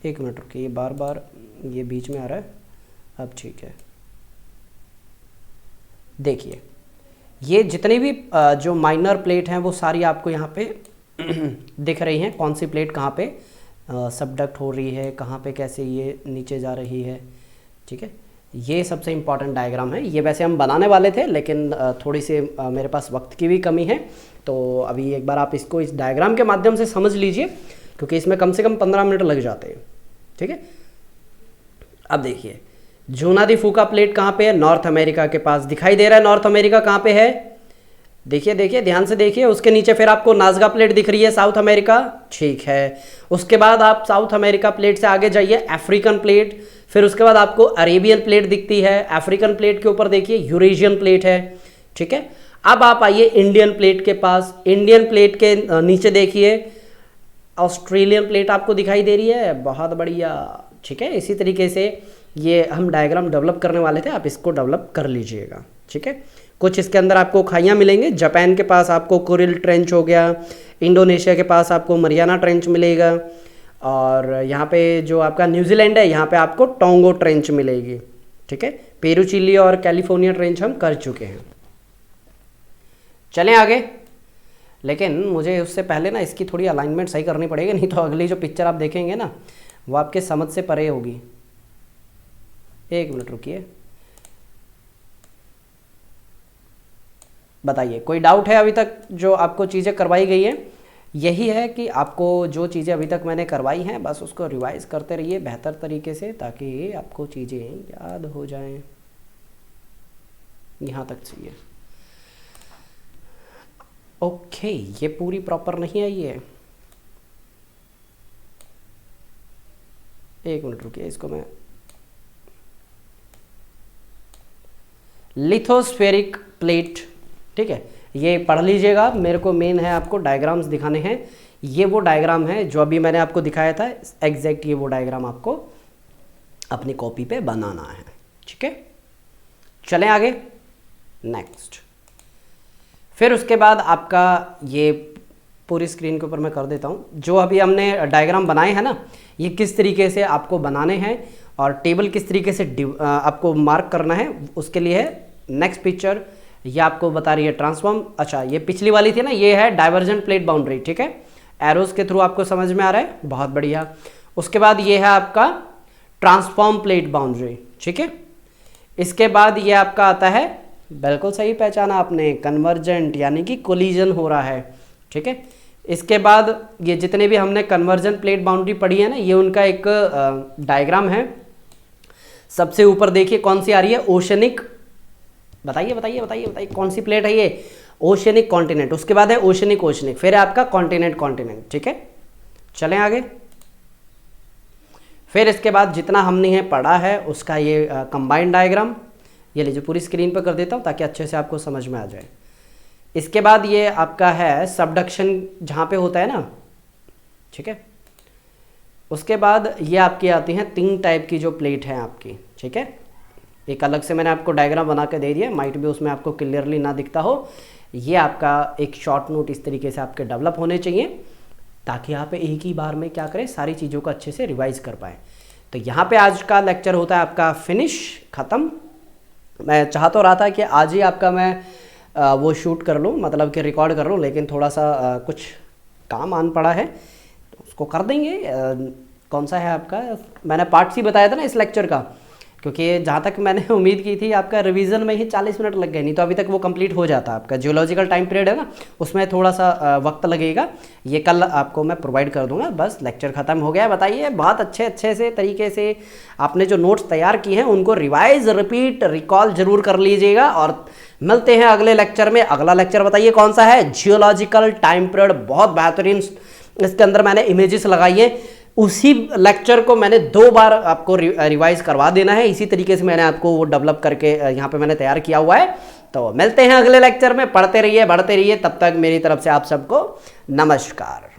एक मिनट रुकिए, बार बार ये बीच में आ रहा है, अब ठीक है। देखिए, ये जितनी भी जो माइनर प्लेट हैं वो सारी आपको यहाँ पे दिख रही हैं, कौन सी प्लेट कहाँ पे सबडक्ट हो रही है, कहाँ पे कैसे ये नीचे जा रही है, ठीक है। ये सबसे इम्पॉर्टेंट डायग्राम है। ये वैसे हम बनाने वाले थे, लेकिन थोड़ी सी मेरे पास वक्त की भी कमी है, तो अभी एक बार आप इसको इस डायग्राम के माध्यम से समझ लीजिए, क्योंकि इसमें कम से कम 15 मिनट लग जाते हैं, ठीक है। अब देखिए, जूना दी फूका प्लेट कहाँ पे है, नॉर्थ अमेरिका के पास दिखाई दे रहा है। नॉर्थ अमेरिका कहाँ पे है, देखिए देखिए ध्यान से देखिए। उसके नीचे फिर आपको नाज़गा प्लेट दिख रही है, साउथ अमेरिका, ठीक है। उसके बाद आप साउथ अमेरिका प्लेट से आगे जाइए, अफ्रीकन प्लेट, फिर उसके बाद आपको अरेबियन प्लेट दिखती है। अफ्रीकन प्लेट के ऊपर देखिए यूरेशियन प्लेट है, ठीक है। अब आप आइए इंडियन प्लेट के पास। इंडियन प्लेट के नीचे देखिए ऑस्ट्रेलियन प्लेट आपको दिखाई दे रही है, बहुत बढ़िया, ठीक है। इसी तरीके से ये हम डायग्राम डेवलप करने वाले थे, आप इसको डेवलप कर लीजिएगा, ठीक है। कुछ इसके अंदर आपको खाइयाँ मिलेंगे। जापान के पास आपको कुरिल ट्रेंच हो गया, इंडोनेशिया के पास आपको मरियाना ट्रेंच मिलेगा, और यहाँ पे जो आपका न्यूजीलैंड है, यहाँ पे आपको टोंगो ट्रेंच मिलेगी, ठीक है। पेरू, चिली और कैलिफोर्निया ट्रेंच हम कर चुके हैं। चलें आगे, लेकिन मुझे उससे पहले ना इसकी थोड़ी अलाइनमेंट सही करनी पड़ेगी, नहीं तो अगली जो पिक्चर आप देखेंगे ना वो आपके समझ से परे होगी। एक मिनट रुकिए, बताइए कोई डाउट है अभी तक जो आपको चीज़ें करवाई गई हैं? यही है कि आपको जो चीज़ें अभी तक मैंने करवाई हैं बस उसको रिवाइज करते रहिए बेहतर तरीके से, ताकि आपको चीज़ें याद हो जाएं। यहाँ तक चाहिए। ओके, ये पूरी प्रॉपर नहीं आई है, एक मिनट रुकिए, इसको मैं लिथोस्फेरिक प्लेट, ठीक है, ये पढ़ लीजिएगा। मेरे को मेन है आपको डायग्राम्स दिखाने हैं। ये वो डायग्राम है जो अभी मैंने आपको दिखाया था एग्जैक्ट, ये वो डायग्राम आपको अपनी कॉपी पे बनाना है, ठीक है। चलें आगे, नेक्स्ट। फिर उसके बाद आपका ये पूरी स्क्रीन के ऊपर मैं कर देता हूँ, जो अभी हमने डायग्राम बनाए हैं ना, ये किस तरीके से आपको बनाने हैं और टेबल किस तरीके से आपको मार्क करना है, उसके लिए है नेक्स्ट पिक्चर। ये आपको बता रही है ट्रांसफॉर्म। अच्छा, ये पिछली वाली थी ना, ये है डाइवर्जेंट प्लेट बाउंड्री, ठीक है, एरोज के थ्रू आपको समझ में आ रहा है, बहुत बढ़िया। उसके बाद ये है आपका ट्रांसफॉर्म प्लेट बाउंड्री, ठीक है। इसके बाद ये आपका आता है, बिल्कुल सही पहचाना आपने, कन्वर्जेंट, यानी कि कोलिजन हो रहा है, ठीक है। इसके बाद ये जितने भी हमने कन्वर्जन प्लेट बाउंड्री पढ़ी है ना, ये उनका एक डायग्राम है। सबसे ऊपर देखिए कौन सी आ रही है, ओशनिक, बताइए बताइए बताइए बताइए कौन सी प्लेट है ये, ओशनिक कॉन्टिनेंट। उसके बाद है ओशनिक ओशनिक, फिर है आपका कॉन्टिनेंट कॉन्टिनेंट, ठीक है। चलें आगे। फिर इसके बाद जितना हमने पढ़ा है उसका ये कंबाइंड डायग्राम, ये लीजिए पूरी स्क्रीन पर कर देता हूँ ताकि अच्छे से आपको समझ में आ जाए। इसके बाद ये आपका है सबडक्शन जहाँ पे होता है ना, ठीक है। उसके बाद ये आपकी आती हैं 3 टाइप की जो प्लेट है आपकी, ठीक है। एक अलग से मैंने आपको डायग्राम बना के दे दिया, माइट भी उसमें आपको क्लियरली ना दिखता हो। ये आपका एक शॉर्ट नोट इस तरीके से आपके डेवलप होने चाहिए ताकि यहाँ पे एक ही बार में क्या करें, सारी चीज़ों को अच्छे से रिवाइज कर पाएँ। तो यहाँ पे आज का लेक्चर होता है आपका फिनिश, ख़त्म। मैं चाह तो रहा था कि आज ही आपका मैं वो शूट कर लूँ, मतलब कि रिकॉर्ड कर लूँ, लेकिन थोड़ा सा कुछ काम आन पड़ा है तो उसको कर देंगे। कौन सा है आपका, मैंने पार्ट सी बताया था ना इस लेक्चर का, क्योंकि जहाँ तक मैंने उम्मीद की थी आपका रिवीजन में ही 40 मिनट लग गए, नहीं तो अभी तक वो कंप्लीट हो जाता। आपका जियोलॉजिकल टाइम पीरियड है ना, उसमें थोड़ा सा वक्त लगेगा। ये कल आपको मैं प्रोवाइड कर दूंगा। बस लेक्चर ख़त्म हो गया। बताइए, बहुत अच्छे से तरीके से आपने जो नोट्स तैयार किए हैं उनको रिवाइज, रिपीट, रिकॉल जरूर कर लीजिएगा। और मिलते हैं अगले लेक्चर में। अगला लेक्चर बताइए कौन सा है, जियोलॉजिकल टाइम पीरियड, बहुत बेहतरीन। इसके अंदर मैंने इमेजेस लगाई है, उसी लेक्चर को मैंने 2 बार आपको रिवाइज करवा देना है। इसी तरीके से मैंने आपको वो डेवलप करके यहाँ पे मैंने तैयार किया हुआ है। तो मिलते हैं अगले लेक्चर में, पढ़ते रहिए, बढ़ते रहिए। तब तक मेरी तरफ से आप सबको नमस्कार।